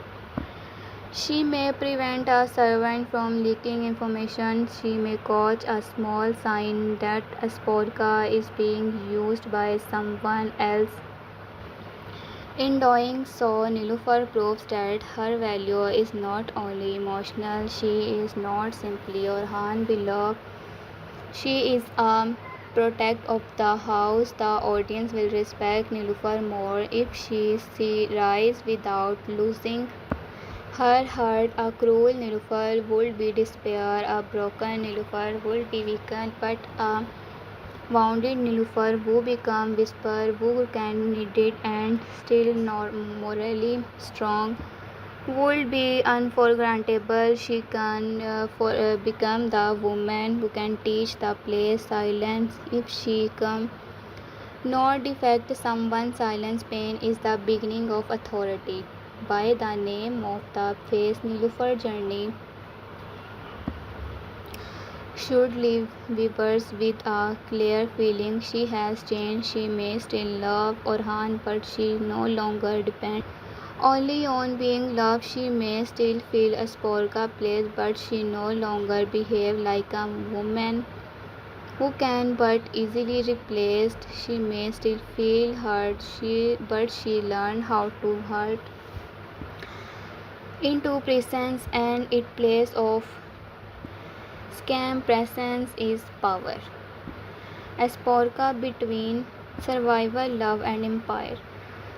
She may prevent a servant from leaking information. She may catch a small sign that a sporka is being used by someone else. In doing so, Niloufar proves that her value is not only emotional, she is not simply Orhan beloved. She is a protect of the house. The audience will respect Niloufar more if she rise without losing her heart. A cruel Niloufar would be despair, a broken Niloufar would be weakened, but a wounded Niloufar who become whisper, who can need it and still not morally strong, would be unforgettable. She can become the woman who can teach the place silence if she come nor defect someone. Silence pain is the beginning of authority. By the name of the face, Niloufar journey should leave viewers with a clear feeling she has changed. She may still love Orhan, but she no longer depends only on being loved. She may still feel a sporka place, but she no longer behave like a woman who can but easily replaced. She may still feel hurt, but she learned how to hurt into presence, and its place of scam presence is power. A sporka between survival, love, and empire.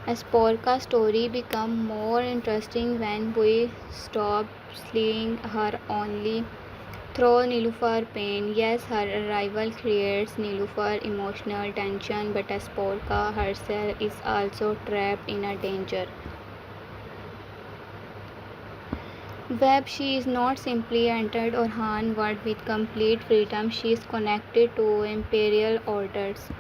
A sporka story becomes more interesting when we stop seeing her only through Niloufar pain. Yes, her arrival creates Niloufar emotional tension, but a sporka herself is also trapped in a danger web. She is not simply entered Orhan world with complete freedom. She is connected to imperial orders,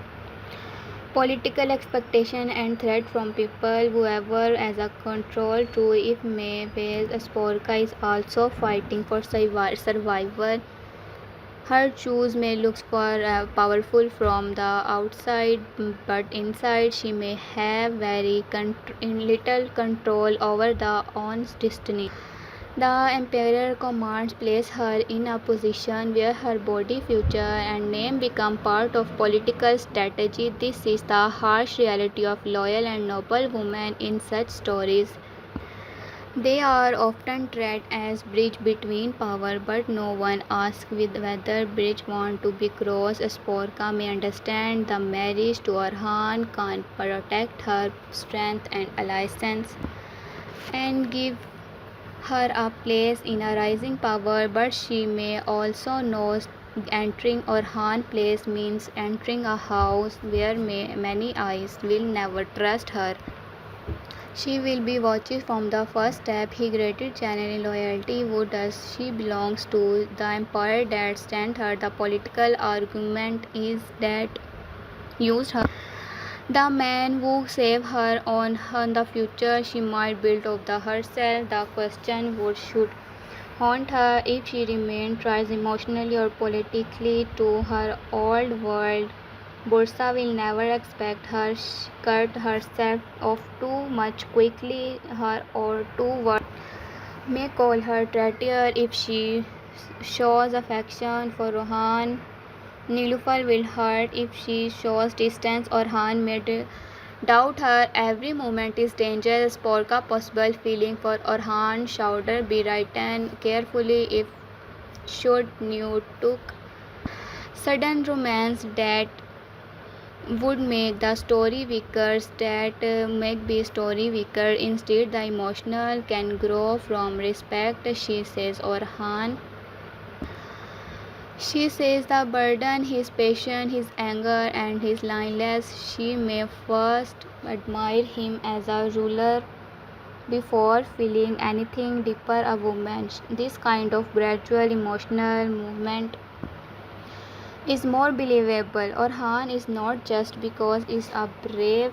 political expectation, and threat from people whoever as a control to if may ways. Sporka is also fighting for survival. Her choice may look powerful from the outside, but inside she may have very little control over the own destiny. The emperor commands place her in a position where her body, future, and name become part of political strategy. This is the harsh reality of loyal and noble women in such stories. They are often treated as bridge between power, but no one asks whether bridge want to be crossed. Sporka may understand the marriage to Orhan can protect her strength and alliance and give her a place in a rising power, but she may also know entering Orhan place means entering a house where many eyes will never trust her. She will be watched from the first step. He greatest genuine loyalty. Who does she belongs to? The empire that sent her. The political argument is that used her. The man who saved her on the future she might build of the herself. The question would should haunt her if she remained tries emotionally or politically to her old world. Bursa will never expect her cut herself off too much quickly. Her or two words may call her traitor if she shows affection for Rohan. Niloufar will hurt if she shows distance. Orhan may doubt her. Every moment is dangerous. Sporka possible feeling for Orhan shoulder be written carefully if should new took sudden romance that would make the story weaker. Make the story weaker. Instead, the emotional can grow from respect. She says Orhan. She says the burden, his passion, his anger, and his lineless. She may first admire him as a ruler, before feeling anything deeper a woman. This kind of gradual emotional movement is more believable. Orhan is not just because he's a brave,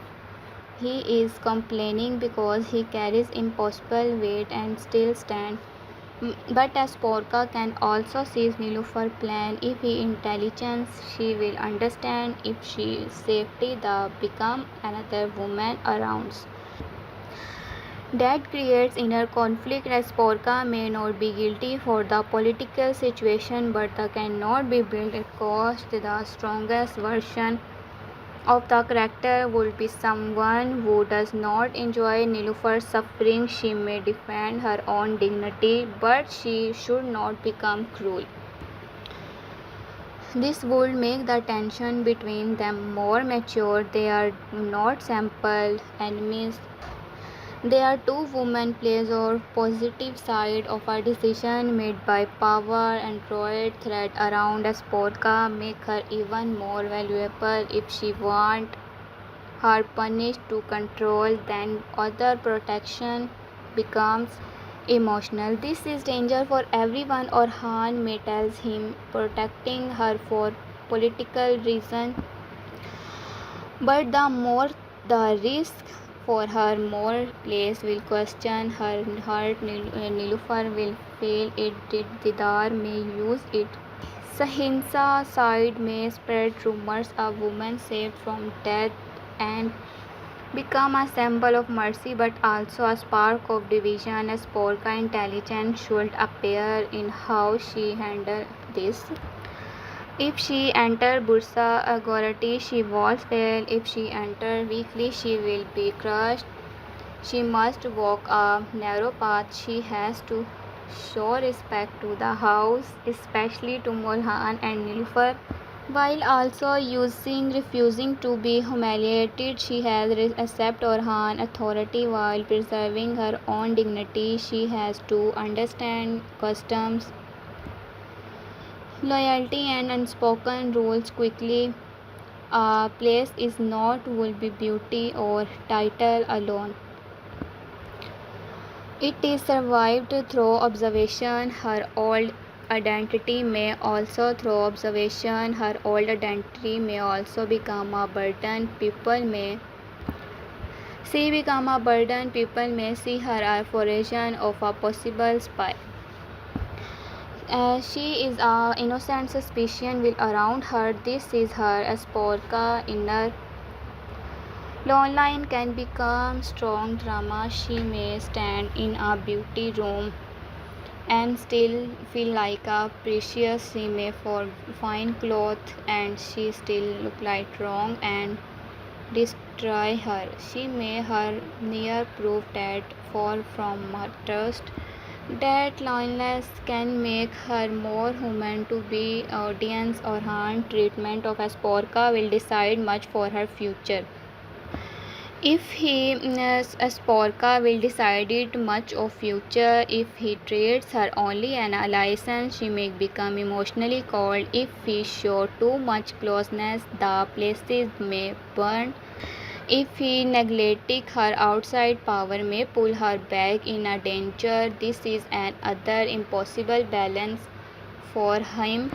he is complaining because he carries impossible weight and still stands. But as Porca can also see Nilufar plan. If he intelligence, she will understand. If she safety, the become another woman around. That creates inner conflict as Porca may not be guilty for the political situation but cannot be built across the strongest version of the character would be someone who does not enjoy Nilufar's suffering. She may defend her own dignity, but she should not become cruel. This would make the tension between them more mature. They are not simple enemies. They are two women plays or positive side of a decision made by power and Troy thread around a Sportka make her even more valuable if she want her punished to control, then other protection becomes emotional. This is danger for everyone. Orhan may tells him protecting her for political reason, but the more the risk for her, more place will question her heart. Nilufar will fail it. Didar may use it. Sahinsa side may spread rumors a woman saved from death and become a symbol of mercy but also a spark of division. As Porca intelligence should appear in how she handles this. If she enter Bursa authority, she will fail. If she enter weakly, she will be crushed. She must walk a narrow path. She has to show respect to the house, especially to Morhan and Nilufar, while also refusing to be humiliated. She has accept Orhan authority while preserving her own dignity. She has to understand customs, loyalty and unspoken rules quickly. A place is not will be beauty or title alone. It is survived through observation. Her old identity may also through observation. Her old identity may also become a burden. People may see her a version of a possible spy. She is a innocent suspicion will around her. This is her as Porca inner line can become strong drama. She may stand in a beauty room and still feel like a precious. She may for fine cloth and she still look like wrong and destroy her. She may her near proof that fall from her trust. That loneliness can make her more human to be audience or harm treatment of Asporca will decide much for her future. If he Asporca will decide it much of future. If he treats her only an license, she may become emotionally cold. If he show too much closeness, the places may burn. If he neglects her outside power may pull her back in a danger. This is an other impossible balance for him.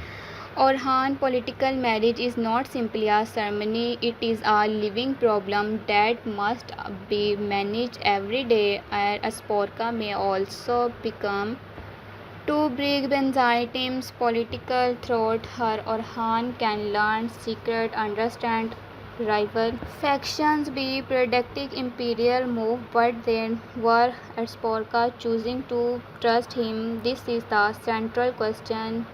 Orhan political marriage is not simply a ceremony, it is a living problem that must be managed every day. Asporca may also become too big Benzaitims political throat her. Orhan can learn secret, understand rival factions be predicting imperial move, but then were Asporca choosing to trust him? This is the central question.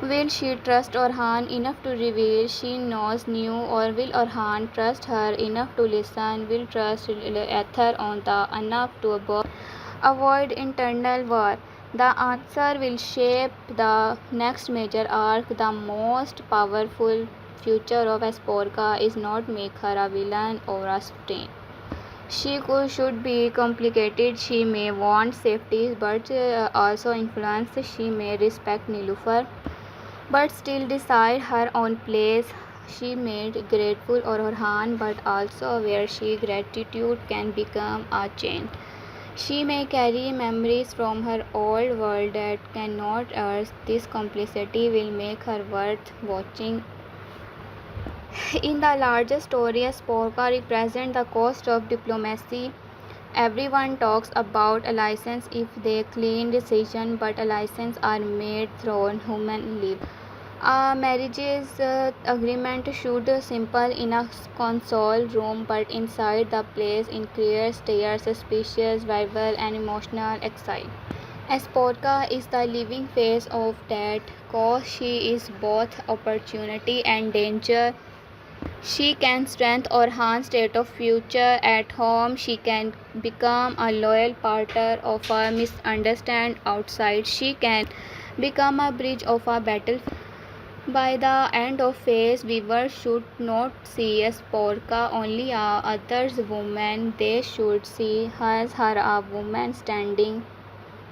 Will she trust Orhan enough to reveal she knows new, or will Orhan trust her enough to listen? Will trust Ether on the enough to avoid internal war? The answer will shape the next major arc. The most powerful future of Asporca is not make her a villain or a stain. Should be complicated. She may want safety but also influence. She may respect Nilufar but still decide her own place. she made grateful or Orhan, but also aware she gratitude can become a chain. She may carry memories from her old world that cannot erase. This complexity will make her worth watching. In the larger story, Sporka represents the cost of diplomacy. Everyone talks about alliances if they clean decision, but alliances are made through human lives. A marriage's agreement should simple in a console room, but inside the place increases stairs, suspicious, verbal, and emotional exile. Asporka is the living face of that cause. She is both opportunity and danger. She can strengthen or harm state of future at home. She can become a loyal partner of a misunderstand outside. She can become a bridge of a battlefield. By the end of phase, viewers should not see a Sporka only a other's woman. They should see her a woman standing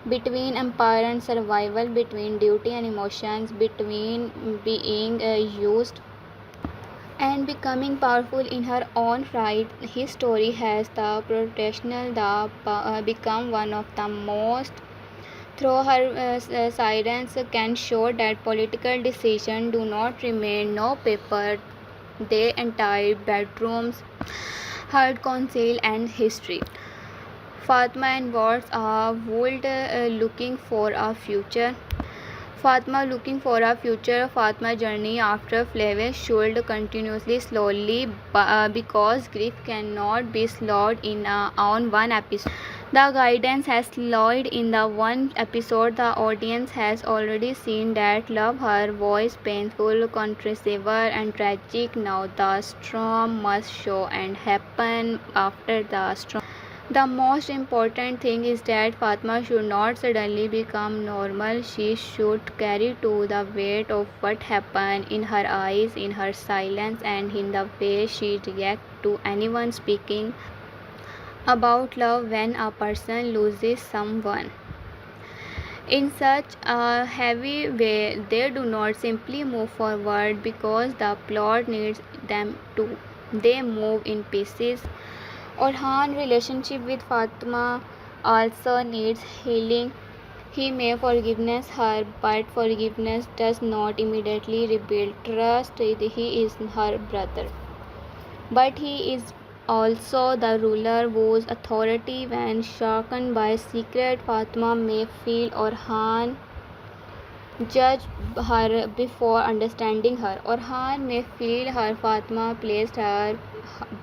between empire and survival, between duty and emotions, between being used and becoming powerful in her own right. His story has the potential to become one of the most through her silence can show that political decisions do not remain no paper. They entire bedrooms, hard council and history. Fatma and Words are world looking for a future. Fatma looking for a future. Fatma journey after Flavies should continuously slowly because grief cannot be slowed in on one episode. The guidance has slowed in the one episode. The audience has already seen that love her voice painful, controversial and tragic. Now the storm must show and happen after the storm. The most important thing is that Fatma should not suddenly become normal. She should carry to the weight of what happened in her eyes, in her silence, and in the way she reacts to anyone speaking about love when a person loses someone. In such a heavy way, they do not simply move forward because the plot needs them to. They move in pieces. Orhan's relationship with Fatma also needs healing. He may forgive her, but forgiveness does not immediately rebuild trust. He is her brother. But he is also the ruler whose authority, when shaken by secret, Fatma may feel Orhan judge her before understanding her. Orhan may feel her Fatma placed her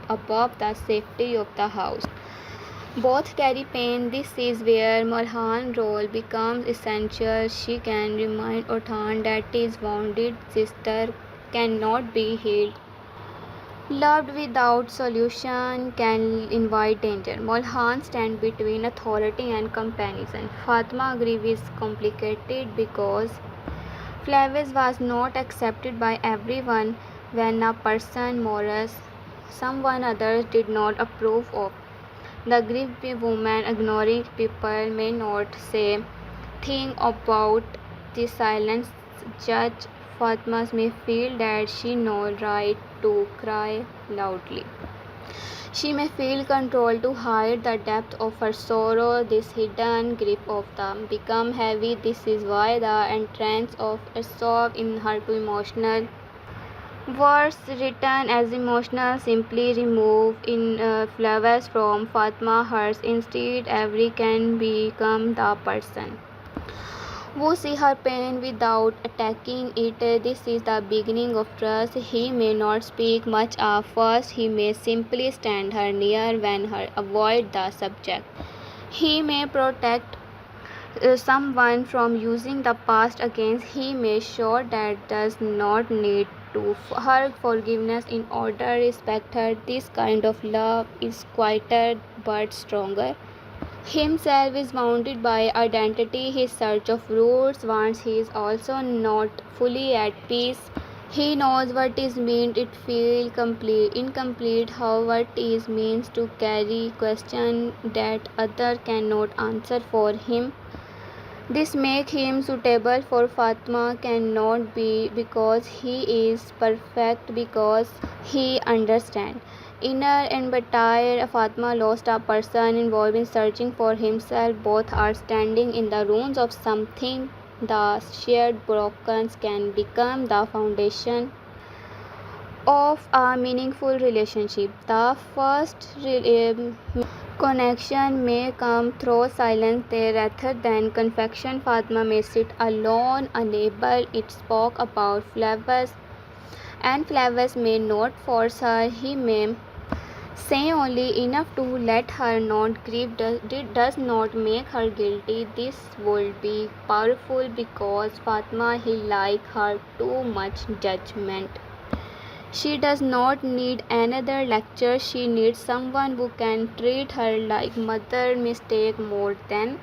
above the safety of the house. Both carry pain. This is where Orhan's role becomes essential. She can remind Orhan that his wounded sister cannot be healed. Loved without solution can invite danger. Orhan stands between authority and comparison. Fatma grief is complicated because Flavies was not accepted by everyone. When a person mourns someone others did not approve of, the grieved woman ignoring people may not say thing about the silence. Judge Fatma may feel that she no right to cry loudly. She may feel controlled to hide the depth of her sorrow. This hidden grief of them become heavy. This is why the entrance of a sob in her too emotional. Words written as emotional simply remove in flavors from Fatma hers. Instead, every can become the person who see her pain without attacking it. This is the beginning of trust. He may not speak much at first. He may simply stand her near when her avoid the subject. He may protect someone from using the past against. He may show that does not need to her forgiveness in order to respect her. This kind of love is quieter but stronger. Himself is wounded by identity, his search of roots. Once he is also not fully at peace. He knows what is meant, it feels incomplete, how what is means to carry question that other cannot answer for him. This makes him suitable for Fatma cannot be because he is perfect, because he understands. Inner and Batire, Fatma lost a person involved in searching for himself. Both are standing in the ruins of something. The shared brokens can become the foundation of a meaningful relationship. The first connection may come through silence there rather than confession. Fatma may sit alone, unable. It spoke about Flavies, and Flavies may not force her. He may say only enough to let her not grieve. Does not make her guilty. This would be powerful because Fatma he like her too much judgment. She does not need another lecture. She needs someone who can treat her like mother. Mistake more than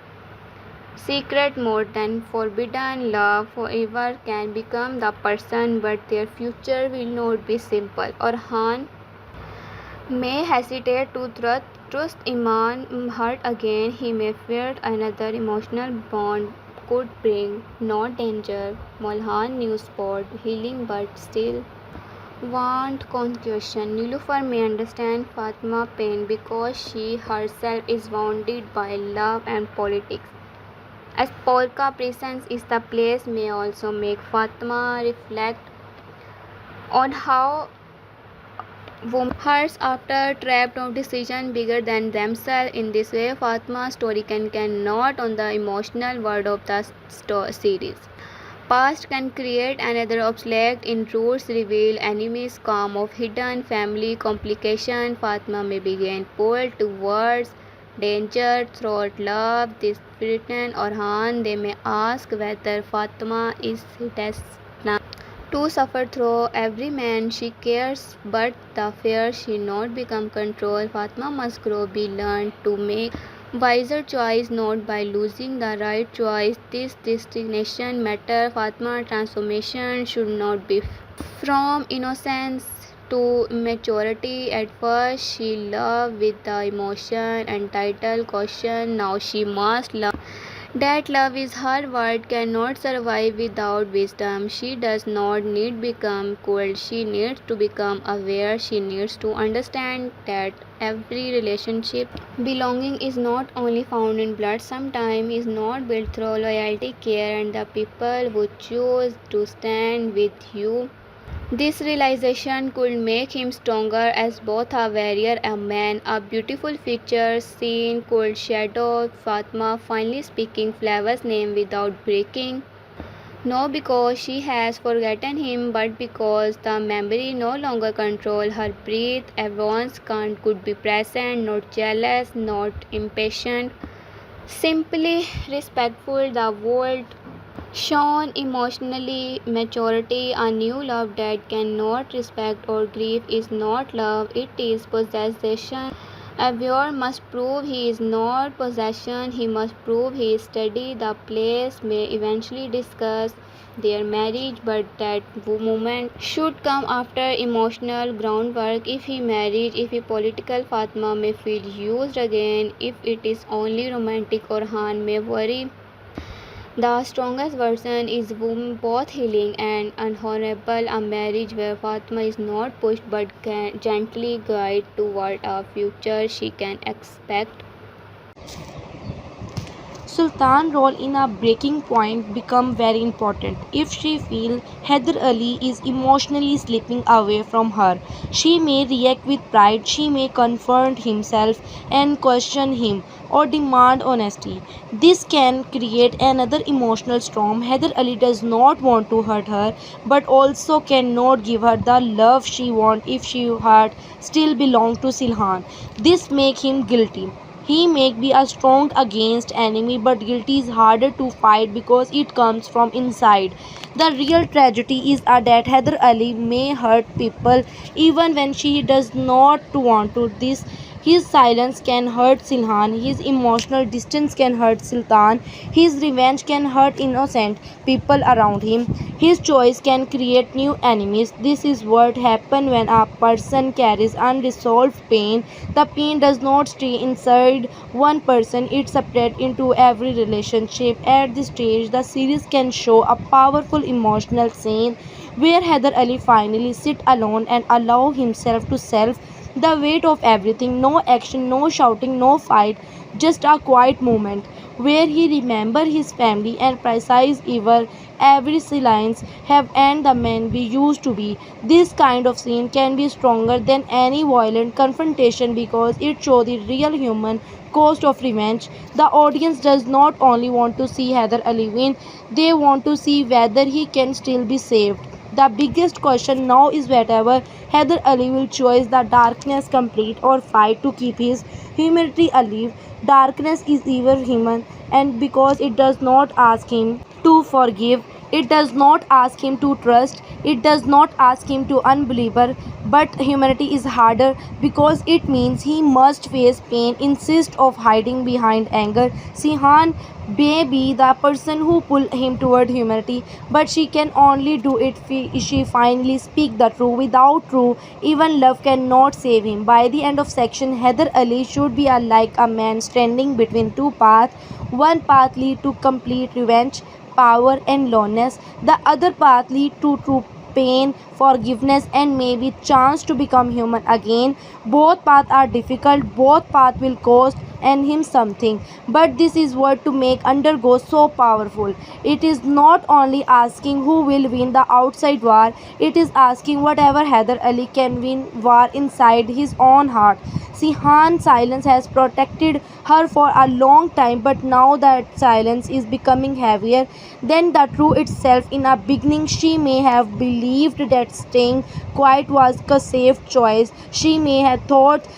secret, more than forbidden. Love forever can become the person, but their future will not be simple. Orhan may hesitate to trust Iman hurt again. He may fear another emotional bond could bring no danger. Molhan knew sport healing, but still want concussion. Nilufar may understand Fatma pain because she herself is wounded by love and politics. As Polka presence is the place may also make Fatma reflect on how women hurts after trapped of decision bigger than themselves. In this way, Fatma's story cannot on the emotional world of the series. Past can create another obstacle in roots, reveal enemies, calm of hidden family complication. Fatma may begin pulled towards danger through love, this threaten or harm. They may ask whether Fatma is destined to suffer through every man she cares, but the fear she not become control. Fatma must grow, be learned to make wiser choice, not by losing the right choice. This destination matter. Fatma transformation should not be from innocence to maturity. At first she loved with the emotion and title caution. Now she must love that love is her word cannot survive without wisdom. She does not need become cold. She needs to become aware. She needs to understand that every relationship belonging is not only found in blood. Sometimes is not built through loyalty, care, and the people who choose to stand with you. This realization could make him stronger as both a warrior and a man. A beautiful picture scene could shadow Fatma finally speaking Flavia's name without breaking. Not because she has forgotten him, but because the memory no longer controls her breath. Everyone's could be present, not jealous, not impatient, simply respectful. The world shown emotionally maturity. A new love that cannot respect or grieve is not love, it is possession. A viewer must prove he is not possession, he must prove he is steady. The place may eventually discuss their marriage, but that moment should come after emotional groundwork. If he married, if he political, Fatma may feel used again. If it is only romantic, or Han may worry. The strongest version is both healing and unhonorable, a marriage where Fatma is not pushed but gently guided toward a future she can expect. Sultan's role in a breaking point become very important. If she feels Heather Ali is emotionally slipping away from her, she may react with pride, she may confront himself and question him or demand honesty. This can create another emotional storm. Heather Ali does not want to hurt her but also cannot give her the love she wants if she heart still belong to Silhan. This make him guilty. He may be a strong against enemy, but guilty is harder to fight because it comes from inside. The real tragedy is that Heather Ali may hurt people even when she does not want to. This His silence can hurt Silhan, his emotional distance can hurt Sultan, his revenge can hurt innocent people around him, his choice can create new enemies. This is what happens when a person carries unresolved pain. The pain does not stay inside one person, it spreads into every relationship. At this stage, the series can show a powerful emotional scene where Heather Ali finally sits alone and allow himself to self the weight of everything. No action, no shouting, no fight, just a quiet moment where he remember his family and precise ever every silence have and the man we used to be. This kind of scene can be stronger than any violent confrontation because it shows the real human cost of revenge. The audience does not only want to see Heather Ali win, they want to see whether he can still be saved. The biggest question now is whether Heather Ali will choose the darkness complete or fight to keep his humanity alive. Darkness is ever human, and because it does not ask him to forgive, it does not ask him to trust, it does not ask him to unbeliever, but humanity is harder because it means he must face pain instead of hiding behind anger. Sihan may be the person who pull him toward humanity, but she can only do it if she finally speak the truth. Without truth, even love cannot save him. By the end of section, Heather Ali should be like a man standing between two paths. One path lead to complete revenge, power and loneliness. The other path lead to true pain, forgiveness and maybe chance to become human again. Both paths are difficult, both paths will cost and him something. But this is what to make undergo so powerful. It is not only asking who will win the outside war, it is asking whatever Heather Ali can win war inside his own heart. Sihan's silence has protected her for a long time, but now that silence is becoming heavier than the truth itself. In a beginning, she may have believed that staying quiet was a safe choice. She may have thought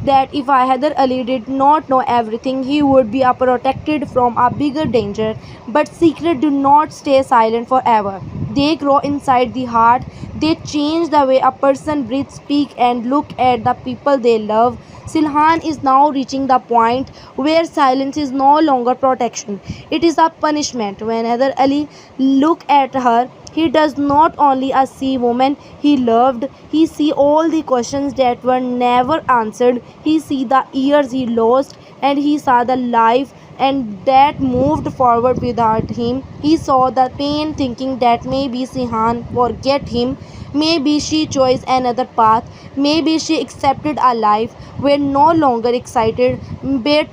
that if Hyder Ali did not know everything, he would be protected from a bigger danger. But secrets do not stay silent forever. They grow inside the heart. They change the way a person breathes, speaks, and look at the people they love. Silhan is now reaching the point where silence is no longer protection. It is a punishment. When Hyder Ali look at her, he does not only see women he loved, he see all the questions that were never answered. He see the years he lost, and he saw the life and that moved forward without him. He saw the pain thinking that maybe Sihan forget him. Maybe she chose another path. Maybe she accepted a life were no longer excited. But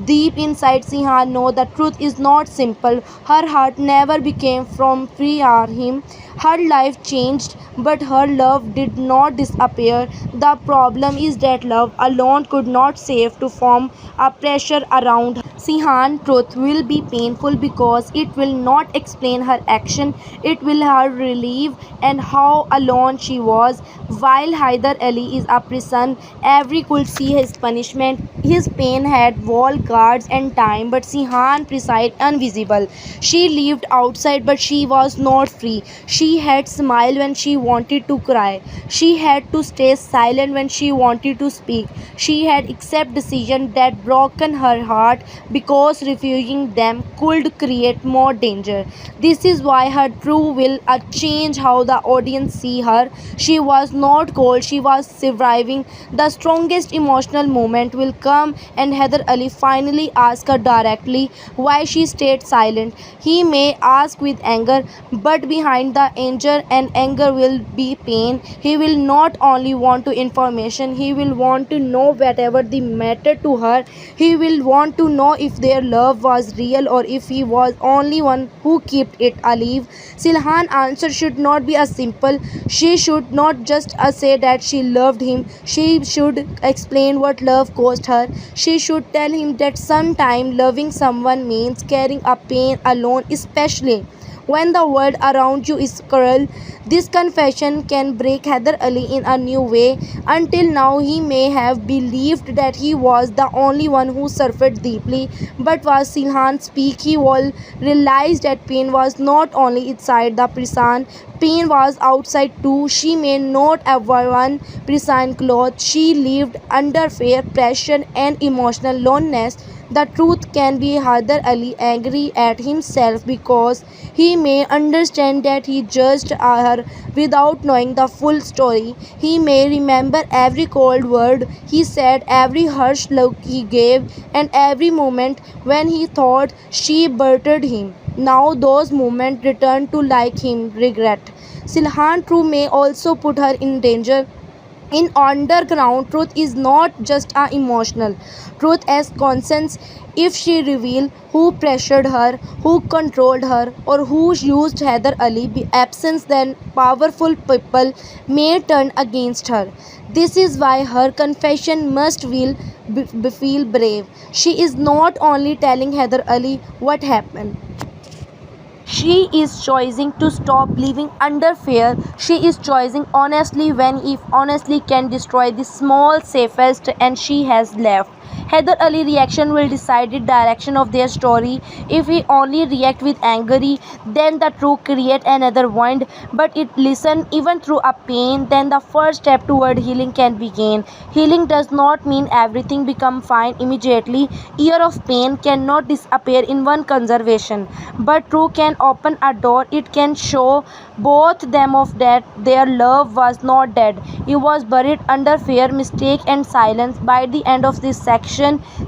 deep inside Sihan know the truth is not simple. Her heart never became from free or him. Her life changed, but her love did not disappear. The problem is that love alone could not save to form a pressure around her. Sihan truth will be painful because it will not explain her action. It will her relieve and how alone she was. While Hyder Ali is a prison, every could see his punishment. His pain had wall guards and time, but Sihan presided invisible. She lived outside, but she was not free. She had smiled when she wanted to cry. She had to stay silent when she wanted to speak. She had accepted decisions that broken her heart because refusing them could create more danger. This is why her true will change how the audience see her. She was not cold, she was surviving. The strongest emotional moment will come and Heather Ali finally asked her directly why she stayed silent. He may ask with anger, but behind the anger will be pain. He will not only want to information, he will want to know whatever the matter to her. He will want to know if their love was real or if he was only one who kept it alive. Silhan's answer should not be as simple. She should not just say that she loved him. She should explain what love cost her. She should tell him that sometimes loving someone means carrying a pain alone, especially when the world around you is cruel. This confession can break Heather Ali in a new way. Until now, he may have believed that he was the only one who suffered deeply, but was Silhan speak, he all realized that pain was not only inside the prison, pain was outside too. She may not have worn prison clothes. She lived under fear, pressure, and emotional loneliness. The truth can be Hyder Ali angry at himself because he may understand that he judged her without knowing the full story. He may remember every cold word he said, every harsh look he gave, and every moment when he thought she bettered him. Now those moments return to like him regret. Silhan True may also put her in danger. In underground, truth is not just a emotional truth as conscience. If she reveal who pressured her, who controlled her, or who used Heather Ali be absence, then powerful people may turn against her. This is why her confession must feel brave. She is not only telling Heather Ali what happened, she is choosing to stop living under fear. She is choosing honestly when if honestly can destroy the small safest and she has left. Heather Ali reaction will decide the direction of their story. If we only react with anger, then the truth create another wound. But it listen even through a pain, then the first step toward healing can begin. Healing does not mean everything become fine immediately. Year of pain cannot disappear in one conservation. But truth can open a door. It can show both them of that their love was not dead. It was buried under fear, mistake, and silence. By the end of this section,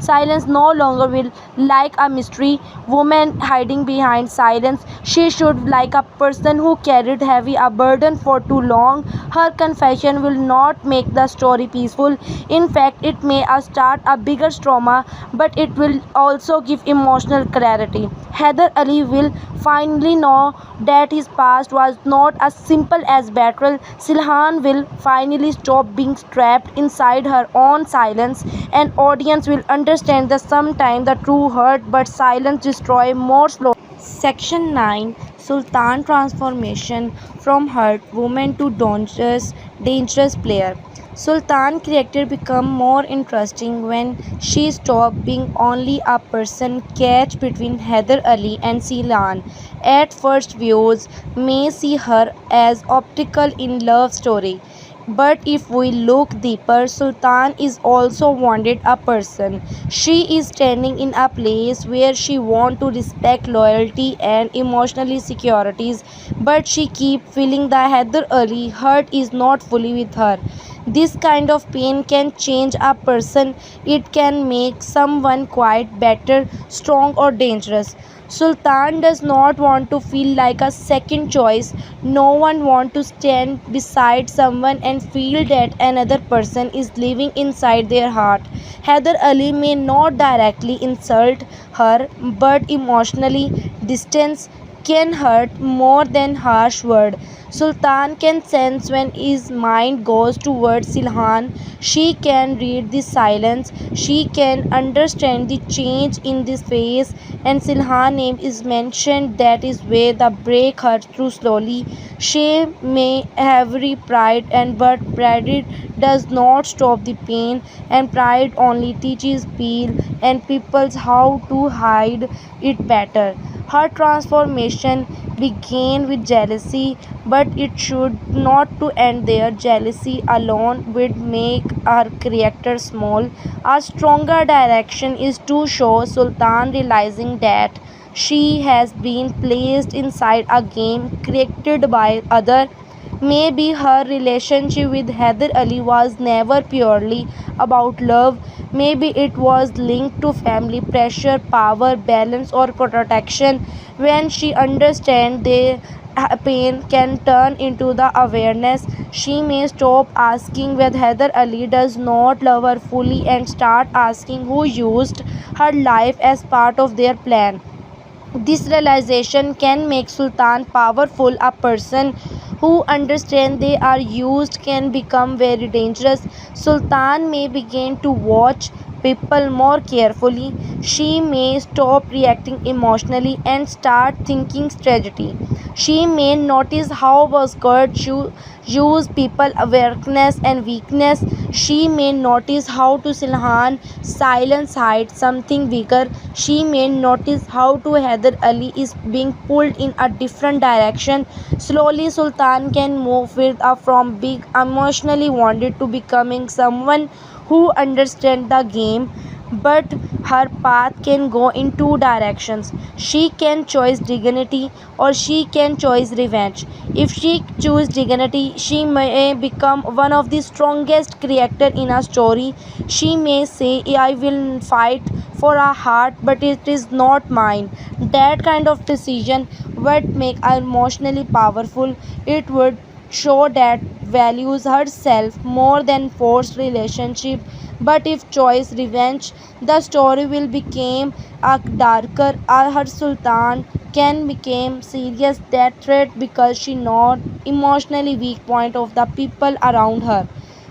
silence no longer will like a mystery woman hiding behind silence. She should like a person who carried heavy a burden for too long. Her confession will not make the story peaceful. In fact, it may start a bigger trauma, but it will also give emotional clarity. Heather Ali will finally know that his past was not as simple as betrayal. Silhan will finally stop being trapped inside her own silence, and audience will understand that sometimes the true hurt but silence destroy more slowly. Section 9, Sultan transformation from hurt woman to dangerous player. Sultan character become more interesting when she stopped being only a person caged between Heather Ali and Ceylon. At first viewers may see her as optical in love story. But if we look deeper, Sultan is also wanted a person. She is standing in a place where she want to respect loyalty and emotionally securities, but she keep feeling the Heather Ali heart is not fully with her. This kind of pain can change a person. It can make someone quite better, strong or dangerous. Sultan does not want to feel like a second choice. No one wants to stand beside someone and feel that another person is living inside their heart. Heather Ali may not directly insult her, but emotionally distance can hurt more than harsh word. Sultan can sense when his mind goes towards Silhan. She can read the silence. She can understand the change in this face. And Silhan name is mentioned. That is where the break hurts through slowly. She may have pride, and but pride does not stop the pain, and pride only teaches people how to hide it better. Her transformation began with jealousy, but it should not to end there. Jealousy alone would make her character small. A stronger direction is to show Sultan realizing that she has been placed inside a game created by others. Maybe her relationship with Heather Ali was never purely about love. Maybe it was linked to family pressure, power, balance, or protection. When she understands the pain can turn into the awareness, she may stop asking whether Heather Ali does not love her fully and start asking who used her life as part of their plan. This realization can make Sultan powerful. A person who understands they are used can become very dangerous. Sultan may begin to watch people more carefully. She may stop reacting emotionally and start thinking strategy. She may notice how buzzwords use people awareness and weakness. She may notice how to Silhan silence hides something bigger. She may notice how to Heather Ali is being pulled in a different direction. Slowly Sultan can move from being emotionally wounded to becoming someone who understands the game, but her path can go in two directions. She can choose dignity or she can choose revenge. If she chooses dignity, she may become one of the strongest characters in a story. She may say, I will fight for a heart, but it is not mine. That kind of decision would make her emotionally powerful. It would show that values herself more than forced relationship. But if choice revenge, the story will become a darker. Her sultan can become serious that threat because she not emotionally weak point of the people around her.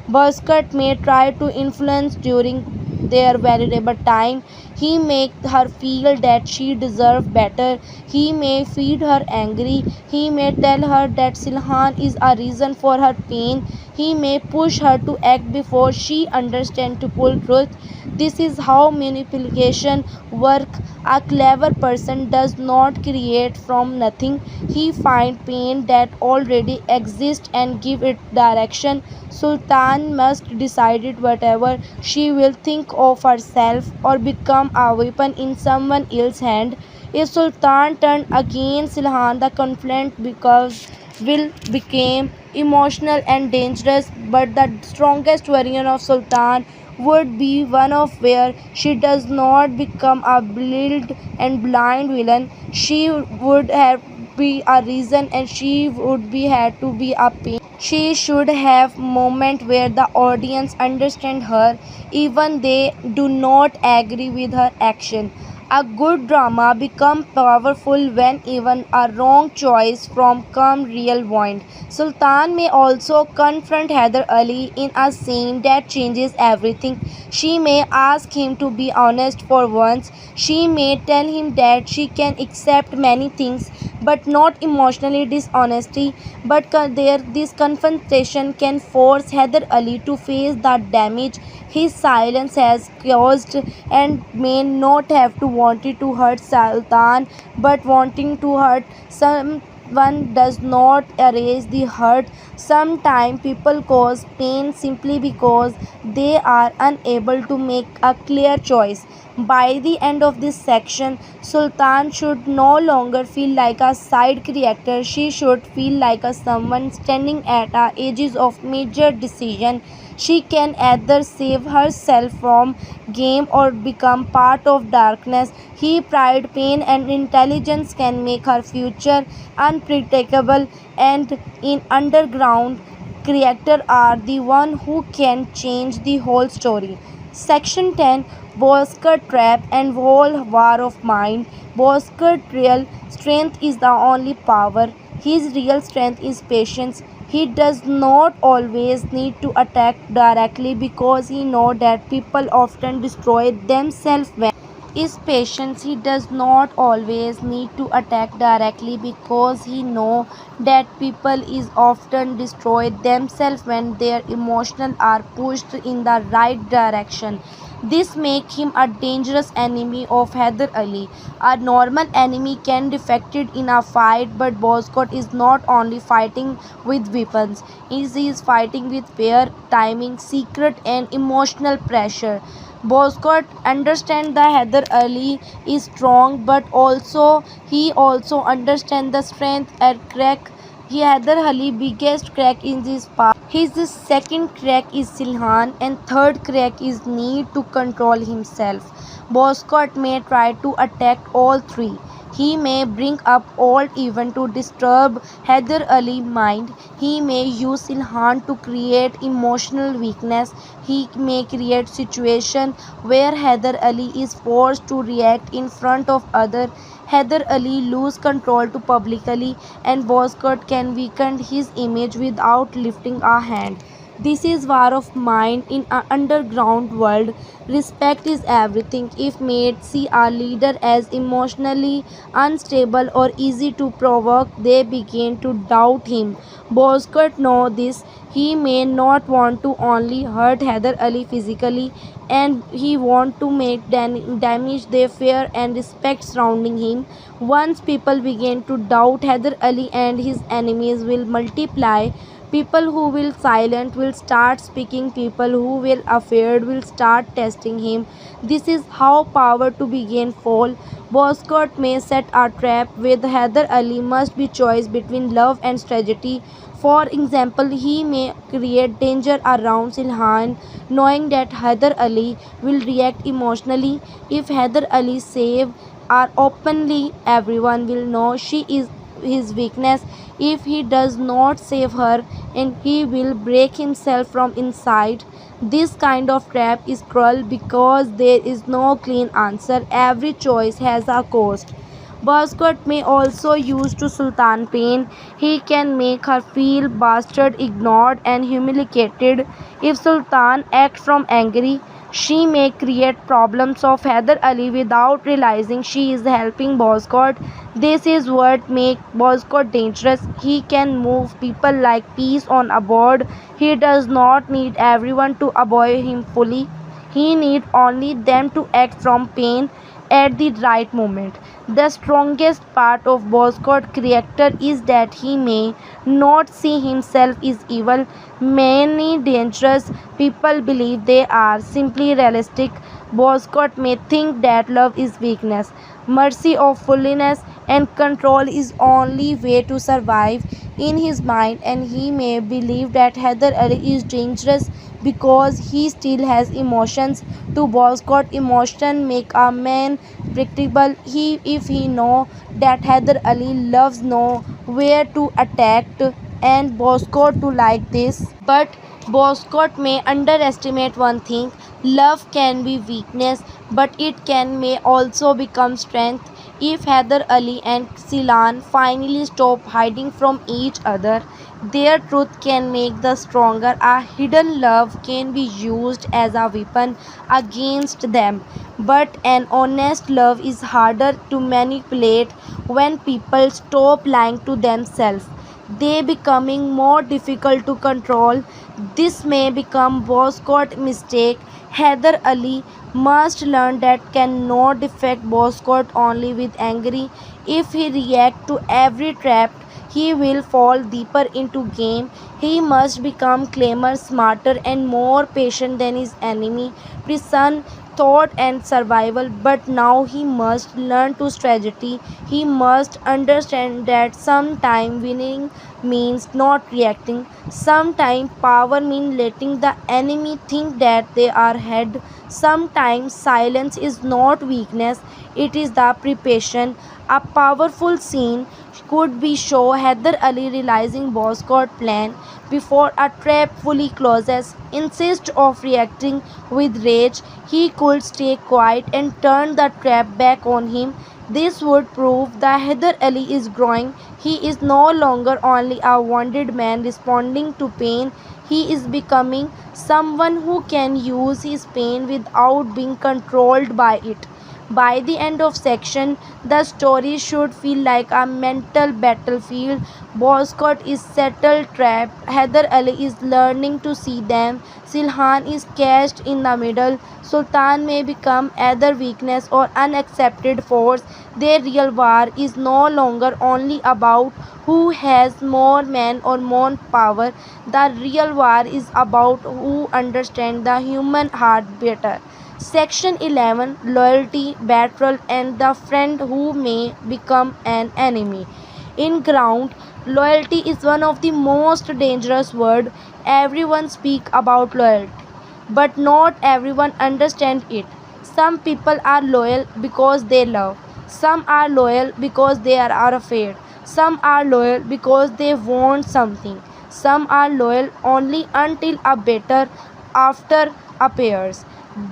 Buzzcut may try to influence during their valuable time. He make her feel that she deserves better. He may feed her angry. He may tell her that Silhan is a reason for her pain. He may push her to act before she understands to full truth. This is how manipulation work. A clever person does not create from nothing. He finds pain that already exists and give it direction. Sultan must decide whatever she will think of herself or become a weapon in someone else's hand. If Sultan turned against Silhan, the conflict because will become emotional and dangerous, but the strongest version of Sultan would be one of where she does not become a blind and blind villain. She would have be a reason and she would be had to be a pain. She should have moment where the audience understand her even they do not agree with her action. A good drama becomes powerful when even a wrong choice from come real point. Sultan may also confront Heather Ali in a scene that changes everything. She may ask him to be honest for once. She may tell him that she can accept many things but not emotionally dishonesty. But this confrontation can force Heather Ali to face the damage his silence has caused and may not have to wanted to hurt Sultan, but wanting to hurt someone does not erase the hurt. Sometimes people cause pain simply because they are unable to make a clear choice. By the end of this section, Sultan should no longer feel like a side character. She should feel like a someone standing at the edges of major decision. She can either save herself from game or become part of darkness. He pride, pain and intelligence can make her future unpredictable, and in underground character are the one who can change the whole story. Section 10, Bosker Trap and Whole War of Mind. Bosker's real strength is the only power. His real strength is patience. He does not always need to attack directly because he knows that people often destroy themselves when is patience. He does not always need to attack directly because he know that people is often destroy themselves when their emotions are pushed in the right direction. This make him a dangerous enemy of Heather Ali. A normal enemy can defected in a fight, but Boscott is not only fighting with weapons. He is fighting with fear, timing, secret and emotional pressure. Boscott understands that Heather Ali is strong, but also he also understands the strength and crack. Heather Ali biggest crack in this part. His second crack is Silhan and third crack is need to control himself. Boscott may try to attack all three. He may bring up old event to disturb Heather Ali's mind. He may use Silhan to create emotional weakness. He may create situation where Heather Ali is forced to react in front of others. Heather Ali lose control to publicly and Boscott can weaken his image without lifting a hand. This is war of mind in an underground world. Respect is everything. If mates see a leader as emotionally unstable or easy to provoke, they begin to doubt him. Boscott knows this. He may not want to only hurt Heather Ali physically, and he want to make damage their fear and respect surrounding him. Once people begin to doubt Heather Ali, and his enemies will multiply. People who will silent will start speaking. People who will afraid will start testing him. This is how power to begin fall. Boscott may set a trap with Heather Ali must be choice between love and tragedy. For example, he may create danger around Silhan, knowing that Heather Ali will react emotionally. If Heather Ali save her openly, everyone will know she is his weakness. If he does not save her, and he will break himself from inside. This kind of trap is cruel because there is no clean answer. Every choice has a cost. Boscott may also use to Sultan pain. He can make her feel bastard, ignored, and humiliated. If Sultan acts from angry, she may create problems of Heather Ali without realizing she is helping Boscott. This is what makes Boscott dangerous. He can move people like peas on a board. He does not need everyone to obey him fully. He needs only them to act from pain at the right moment. The strongest part of Boscott's character is that he may not see himself as evil. Many dangerous people believe they are simply realistic. Boscott may think that love is weakness, mercy or fullness, and control is only way to survive in his mind, and he may believe that Heather Ali is dangerous because he still has emotions. To Boscott, emotion make a man predictable. If he know that Heather Ali loves know where to attack, and Boscott to like this. But Boscott may underestimate one thing. Love can be weakness, but it can may also become strength. If Heather Ali and Silan finally stop hiding from each other, their truth can make the stronger. A hidden love can be used as a weapon against them. But an honest love is harder to manipulate. When people stop lying to themselves, they becoming more difficult to control. This may become Boscott mistake. Heather Ali must learn that cannot defect Boscott only with angry. If he react to every trap, he will fall deeper into game. He must become calmer, smarter, and more patient than his enemy. Prison, thought, and survival. But now he must learn to strategy. He must understand that sometime winning means not reacting. Sometimes power means letting the enemy think that they are ahead. Sometimes silence is not weakness, it is the preparation. A powerful scene could be show Heather Ali realizing Boscott's plan before a trap fully closes. Instead of reacting with rage, he could stay quiet and turn the trap back on him. This would prove that Heather Ali is growing. He is no longer only a wounded man responding to pain. He is becoming someone who can use his pain without being controlled by it. By the end of section, the story should feel like a mental battlefield. Boscott is settled trapped. Heather Ali is learning to see them. Silhan is caged in the middle. Sultan may become either weakness or unaccepted force. Their real war is no longer only about who has more men or more power. The real war is about who understands the human heart better. Section 11, Loyalty, Betrayal, and the Friend Who May Become an Enemy. In ground, loyalty is one of the most dangerous words. Everyone speak about loyalty, but not everyone understands it. Some people are loyal because they love. Some are loyal because they are afraid. Some are loyal because they want something. Some are loyal only until a better after appears.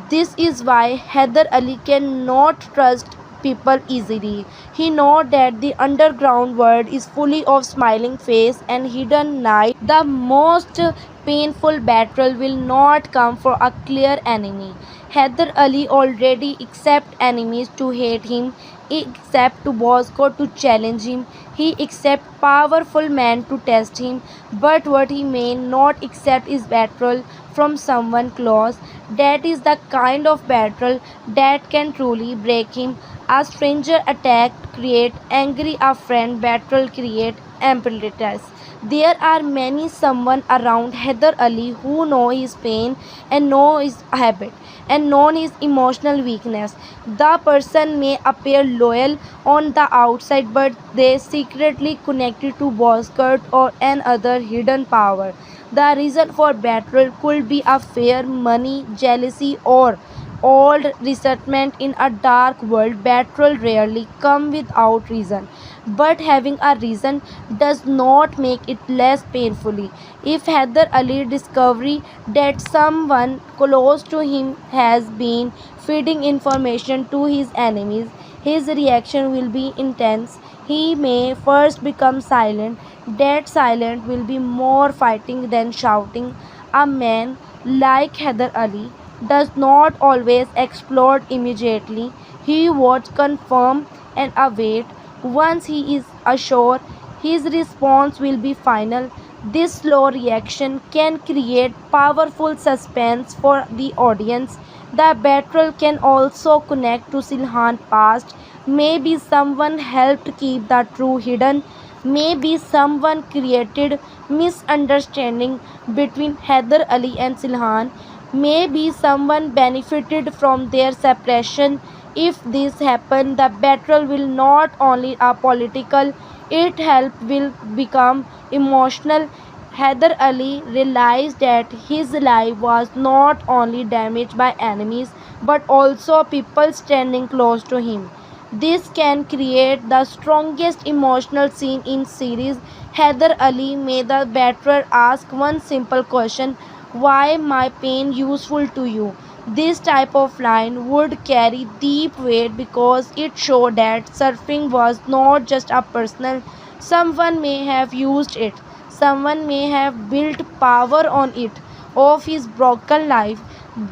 This is why Heather Ali cannot trust people easily. He knows that the underground world is fully of smiling face and hidden knives. The most painful battle will not come for a clear enemy. Heather Ali already accepts enemies to hate him. He accepts Bosco to challenge him. He accepts powerful men to test him. But what he may not accept is battle from someone close. That is the kind of battle that can truly break him. A stranger attack create angry, a friend battle create impetus. There are many someone around Heather Ali who know his pain and know his habit and know his emotional weakness. The person may appear loyal on the outside but they secretly connected to Boscott or another hidden power. The reason for battle could be a fear, money, jealousy, or old resentment. In a dark world. Battle rarely come without reason, but having a reason does not make it less painfully. If Heather Ali discovery that someone close to him has been feeding information to his enemies, his reaction will be intense. He may first become silent. That silence will be more fighting than shouting. A man like Heather Ali does not always explode immediately. He waits, confirm, and await. Once he is assured, his response will be final. This slow reaction can create powerful suspense for the audience. The battle can also connect to Silhan past. Maybe someone helped keep the truth hidden. Maybe someone created misunderstanding between Heather Ali and Silhan. Maybe someone benefited from their separation. If this happens, the battle will not only a political, it help will become emotional. Heather Ali realized that his life was not only damaged by enemies but also people standing close to him. This can create the strongest emotional scene in series. Heather Ali made the battle ask one simple question: why my pain useful to you? This type of line would carry deep weight because it showed that surfing was not just a personal. Someone may have used it. Someone may have built power on it of his broken life.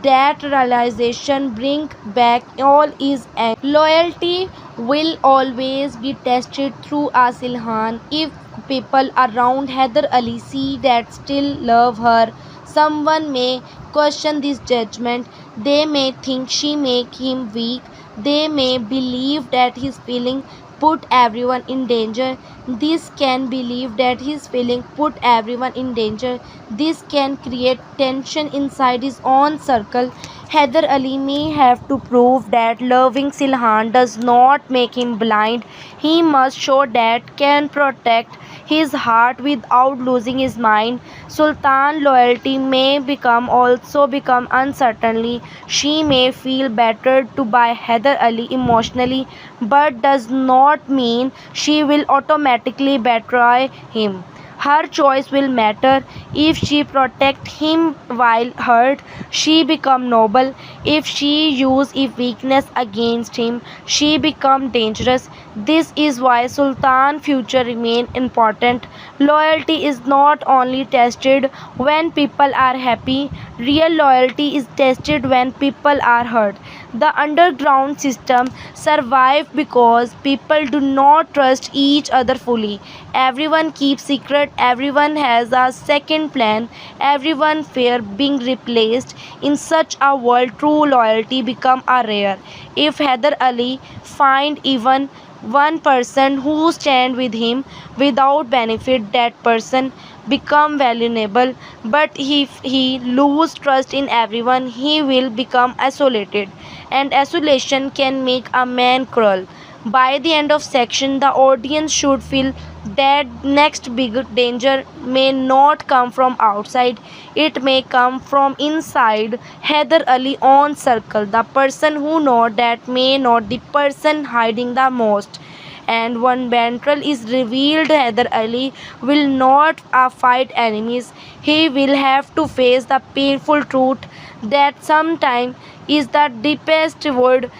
That realization bring back all his anger. Loyalty will always be tested through a Silhan. If people around Heather Ali see that still love her, someone may question this judgment. They may think she make him weak. They may believe that his feeling put everyone in danger. This can believe that his feeling put everyone in danger. This can create tension inside his own circle. Heather Ali may have to prove that loving Silhan does not make him blind. He must show that can protect his heart without losing his mind. Sultan loyalty may become also become uncertainly. She may feel battered to by Heather Ali emotionally, but does not mean she will automatically betray him. Her choice will matter. If she protect him while hurt, she become noble. If she use if weakness against him, she become dangerous. This is why Sultan future remain important. Loyalty is not only tested when people are happy. Real loyalty is tested when people are hurt. The underground system survives because people do not trust each other fully. Everyone keeps secret, everyone has a second plan, everyone fear being replaced. In such a world, true loyalty become a rare. If Heather Ali find even one person who stand with him without benefit, that person become vulnerable. But if he lose trust in everyone, he will become isolated, and isolation can make a man cruel. By the end of section, the audience should feel that next big danger may not come from outside, it may come from inside. Heather Ali on circle, the person who know that may not the person hiding the most. And when Bantrell is revealed, Heather Ali will not fight enemies. He will have to face the painful truth that sometimes is the deepest word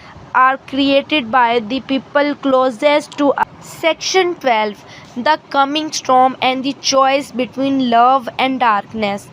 are created by the people closest to us. Section 12. The coming storm and the choice between love and darkness.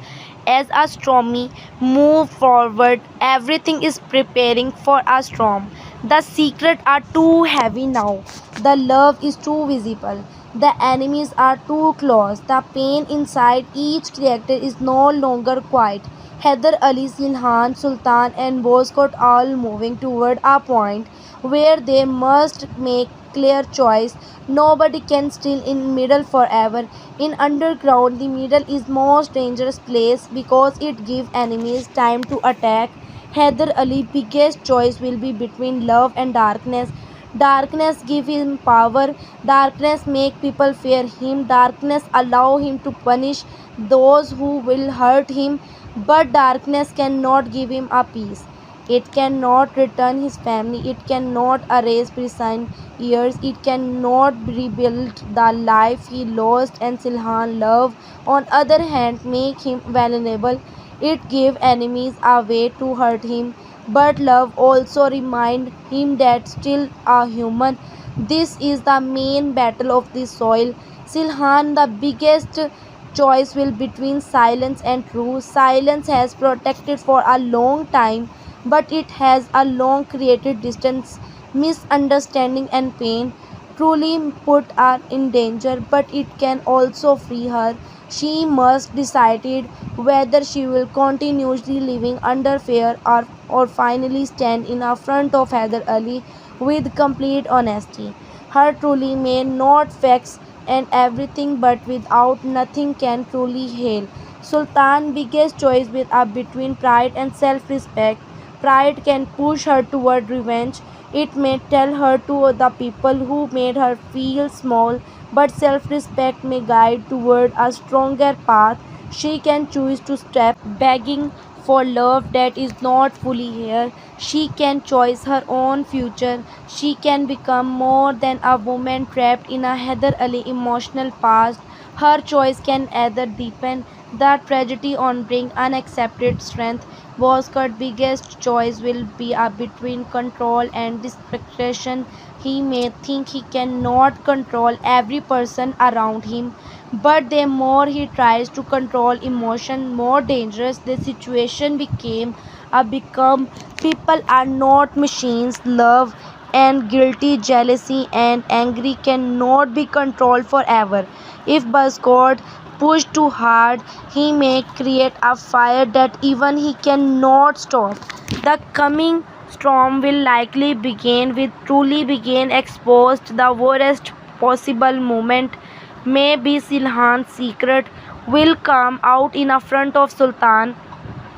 As a stormy move forward, everything is preparing for a storm. The secrets are too heavy now. The love is too visible. The enemies are too close. The pain inside each character is no longer quiet. Heather Ali, Silhan, Sultan, and Boscott all moving toward a point where they must make clear choice. Nobody can stay in middle forever. In underground, the middle is most dangerous place because it gives enemies time to attack. Heather Ali's biggest choice will be between love and darkness. Darkness give him power. Darkness make people fear him. Darkness allow him to punish those who will hurt him. But darkness cannot give him a peace. It cannot return his family. It cannot erase preceding years. It cannot rebuild the life he lost. And Silhan love, on other hand, make him vulnerable. It gave enemies a way to hurt him. But love also remind him that still a human. This is the main battle of the soil. Silhan, the biggest choice will between silence and truth. Silence has protected for a long time, but it has a long created distance, misunderstanding and pain. Truly put her in danger, but it can also free her. She must decide whether she will continuously living under fear or finally stand in front of Heather Ali with complete honesty. Her truly may not fix and everything, but without nothing can truly heal. Sultan's biggest choice with between pride and self-respect. Pride can push her toward revenge. It may tell her to the people who made her feel small, but self-respect may guide toward a stronger path. She can choose to step begging for love that is not fully here. She can choose her own future. She can become more than a woman trapped in a Heather Ali emotional past. Her choice can either deepen the tragedy or bring unaccepted strength. Boscott's biggest choice will be between control and discretion. He may think he cannot control every person around him, but the more he tries to control emotion, more dangerous the situation become. People are not machines. Love and guilty, jealousy and angry cannot be controlled forever. If Buzzcode pushed too hard, he may create a fire that even he cannot stop. The coming storm will likely begin with truly begin exposed the worst possible moment. Maybe Silhan's secret will come out in front of Sultan.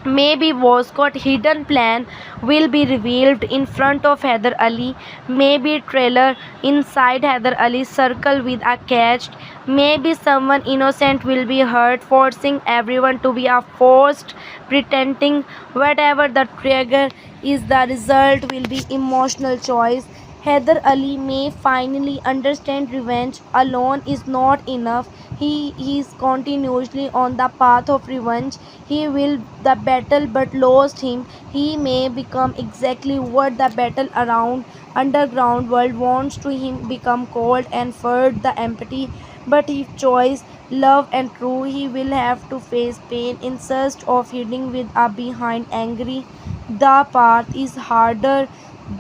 Maybe Wascott's hidden plan will be revealed in front of Heather Ali. Maybe trailer inside Heather Ali's circle with a catch. Maybe someone innocent will be hurt, forcing everyone to be a forced pretending. Whatever the trigger is, the result will be emotional choice. Heather Ali may finally understand revenge alone is not enough. He is continuously on the path of revenge. He will the battle but lost him. He may become exactly what the battle around underground world wants to him become cold and furred the empty. But if choice, love and true, he will have to face pain in search of hiding with a behind angry. The path is harder,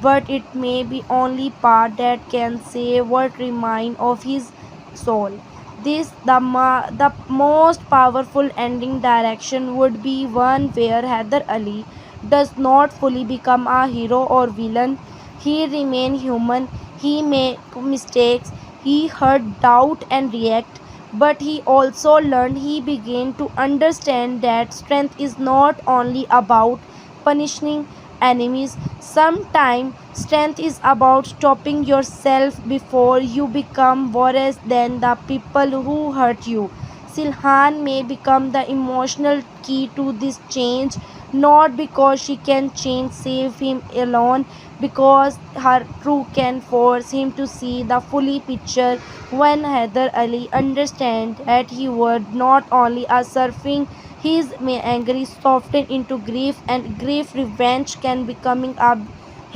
but it may be only part that can save what remains of his soul. The most powerful ending direction would be one where Heather Ali does not fully become a hero or villain. He remains human. He make mistakes. He hurt, doubt, and react. But he also learned. He began to understand that strength is not only about punishing enemies. Sometimes strength is about stopping yourself before you become worse than the people who hurt you. Silhan may become the emotional key to this change, not because she can change save him alone, because her truth can force him to see the fully picture. When Heather Ali understands that he was not only a surfing, his angry softened into grief, and grief revenge can becoming a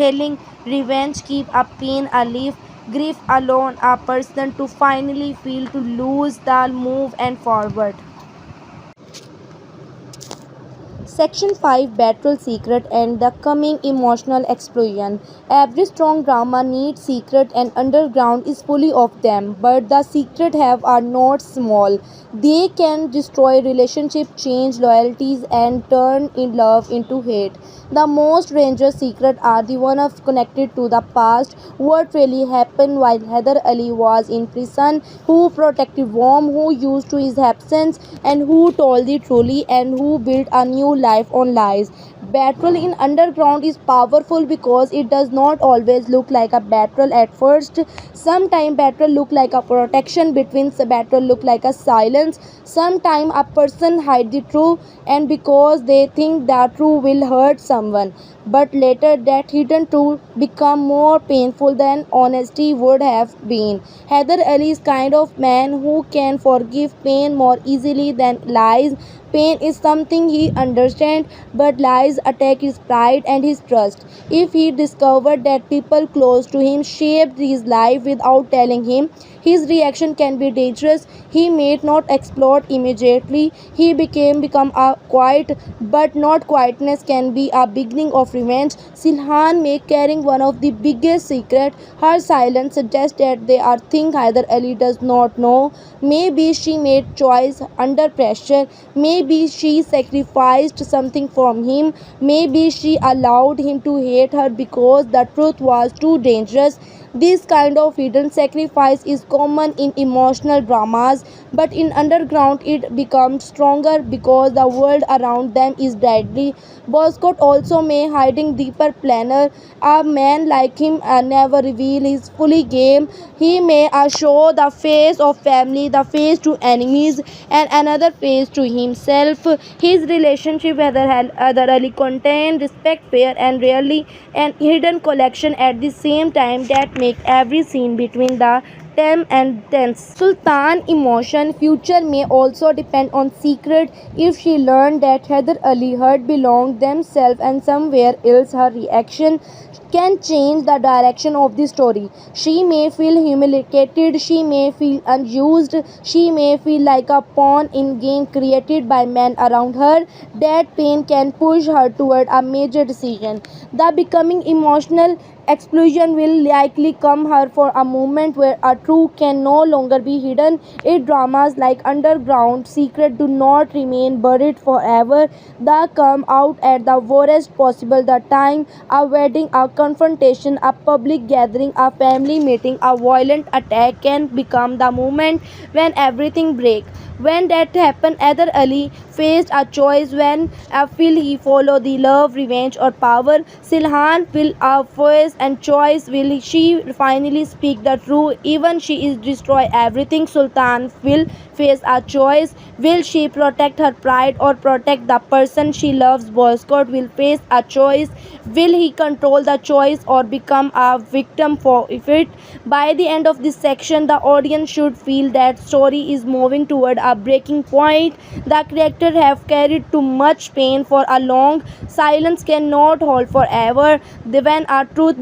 healing. Revenge keep a pain alive. Grief alone a person to finally feel to lose the move and forward. Section 5 Battle Secret and the Coming Emotional Explosion. Every strong drama needs secret and underground is fully of them, but the secret have are not small. They can destroy relationship, change loyalties and turn in love into hate. The most dangerous secret are the one of connected to the past, what really happened while Heather Ali was in prison, who protected Worm, who used to his absence, and who told the truly and who built a new life on lies. Battle in underground is powerful because it does not always look like a battle at first. Sometimes battle look like a protection between the battle look like a silence. Sometimes a person hide the truth and because they think that truth will hurt someone. But later that hidden truth become more painful than honesty would have been. Heather Ali is kind of man who can forgive pain more easily than lies. Pain is something he understands, but lies attack his pride and his trust. If he discovered that people close to him shaped his life without telling him, his reaction can be dangerous. He may not explode immediately. He become a quiet, but not quietness can be a beginning of revenge. Silhan may carrying one of the biggest secret. Her silence suggests that there are things either Ali does not know. Maybe she made choice under pressure. Maybe she sacrificed something from him. Maybe she allowed him to hate her because the truth was too dangerous. This kind of hidden sacrifice is common in emotional dramas, but in underground it becomes stronger because the world around them is deadly. Boscott also may hiding deeper planner. A man like him never reveal his fully game. He may show the face of family, the face to enemies, and another face to himself. His relationship with otherly contain respect, fear, and rarely an hidden collection at the same time that make every scene between the tem and tense. Sultan emotion future may also depend on secret. If she learned that Heather Ali hurt belonged themselves and somewhere else, her reaction can change the direction of the story. She may feel humiliated, she may feel unused, she may feel like a pawn in game created by men around her. That pain can push her toward a major decision. The becoming emotional explosion will likely come her for a moment where a truth can no longer be hidden. If dramas like Underground Secret do not remain buried forever, they come out at the worst possible the time. A wedding, a confrontation, a public gathering, a family meeting, a violent attack can become the moment when everything breaks. When that happened, Heather Ali faced a choice when will he follow the love, revenge, or power. Silhan will face and choice will she finally speak the truth even she is destroy everything. Sultan will face a choice. Will she protect her pride or protect the person she loves? Boscott will face a choice. Will he control the choice or become a victim for it? By the end of this section, the audience should feel that story is moving toward a breaking point. The characters have carried too much pain for a long. Silence cannot hold forever. When our truth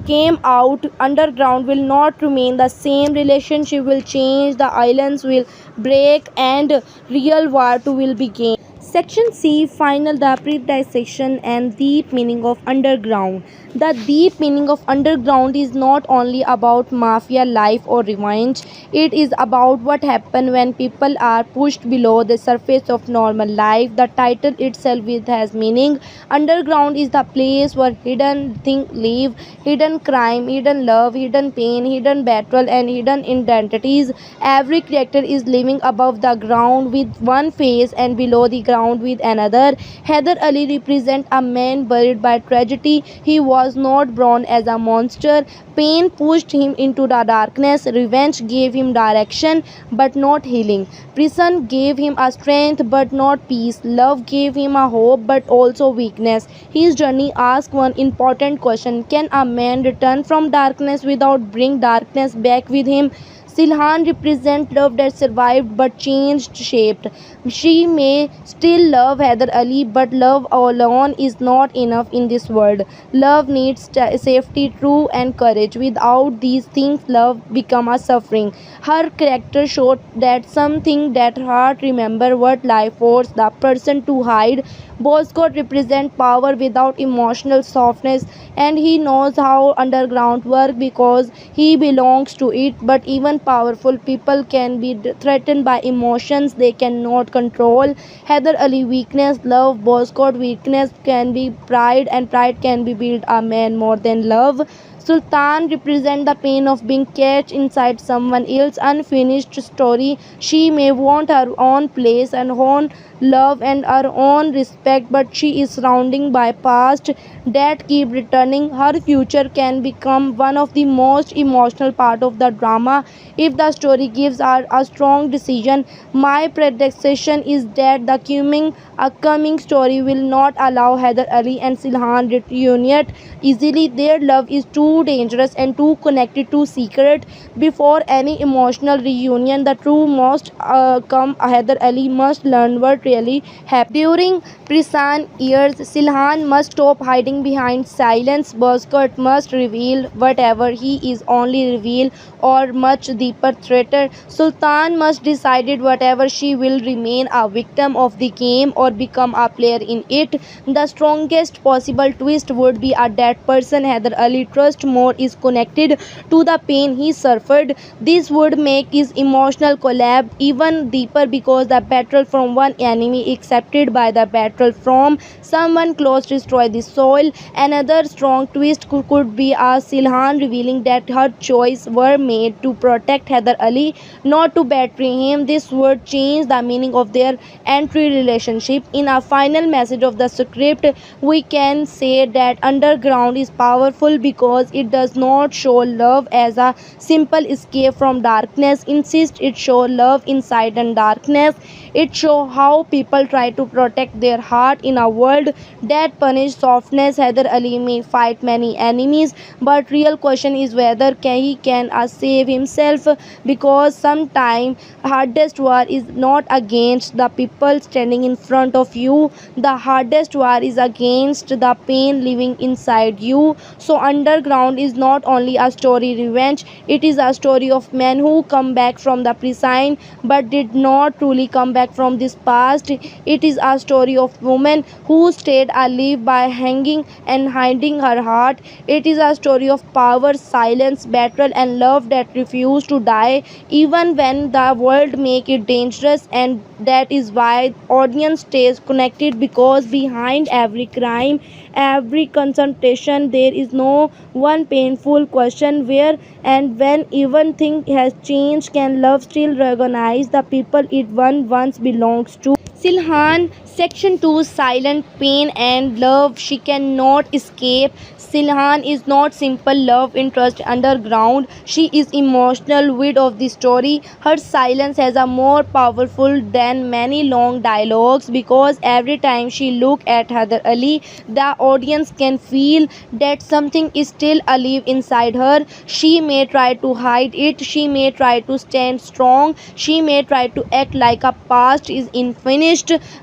came out, underground will not remain the same. Relationship will change. The islands will break, and real war too will begin. Section C Final the Predissection and Deep Meaning of Underground. The deep meaning of Underground is not only about mafia life or revenge, it is about what happens when people are pushed below the surface of normal life. The title itself has meaning. Underground is the place where hidden things live, hidden crime, hidden love, hidden pain, hidden battle, and hidden identities. Every character is living above the ground with one face and below the ground with another. Heather Ali represents a man buried by tragedy. He was not born as a monster. Pain pushed him into the darkness. Revenge gave him direction but not healing. Prison gave him a strength but not peace. Love gave him a hope but also weakness. His journey asks one important question: can a man return from darkness without bring darkness back with him? Silhan represents love that survived but changed shaped. She may still love Heather Ali, but love alone is not enough in this world. Love needs safety, true, and courage. Without these things, love become a suffering. Her character showed that something that heart remember what life forced the person to hide. Boscott represents power without emotional softness, and he knows how underground work because he belongs to it. But even powerful people can be threatened by emotions they cannot control. Heather Ali weakness, love. Boscott weakness can be pride, and pride can be built a man more than love. Sultan represents the pain of being caged inside someone else's unfinished story. She may want her own place and own love and her own respect, but she is surrounded by past that keep returning. Her future can become one of the most emotional part of the drama if the story gives her a strong decision. My prediction is that the upcoming story will not allow Heather Ali and Silhan reunite easily. Their love is too dangerous and too connected to secret. Before any emotional reunion, the true must come. Heather Ali must learn what really happened. During prison years, Silhan must stop hiding behind silence. Boscott must reveal whatever he is only reveal or much deeper threat. Sultan must decide whatever she will remain a victim of the game or become a player in it. The strongest possible twist would be a dead person Heather Ali trust more is connected to the pain he suffered. This would make his emotional collapse even deeper because the battle from one enemy accepted by the battle from someone close destroy the soul. Another strong twist could be a Silhan revealing that her choice were made to protect Heather Ali, not to betray him. This would change the meaning of their entry relationship. In a final message of the script, we can say that Underground is powerful because it does not show love as a simple escape from darkness. Instead, it shows love inside and darkness. It shows how people try to protect their heart in a world that punishes softness. Heather Ali may fight many enemies, but real question is whether he can save himself, because sometimes hardest war is not against the people standing in front of you. The hardest war is against the pain living inside you. So Underground is not only a story revenge, it is a story of men who come back from the prison but did not truly come back from this past. It is a story of women who stayed alive by hanging and hiding her heart. It is a story of power, silence, battle, and love that refuse to die even when the world make it dangerous. And that is why audience stays connected, because behind every crime, every concentration, there is no one painful question: where and when even thing has changed, can love still recognize the people it once belongs to? Silhan, Section 2, Silent Pain and Love. She cannot escape. Silhan is not simple love interest underground. She is emotional wit of the story. Her silence has a more powerful than many long dialogues, because every time she look at Heather Ali, the audience can feel that something is still alive inside her. She may try to hide it. She may try to stand strong. She may try to act like a past is unfinished.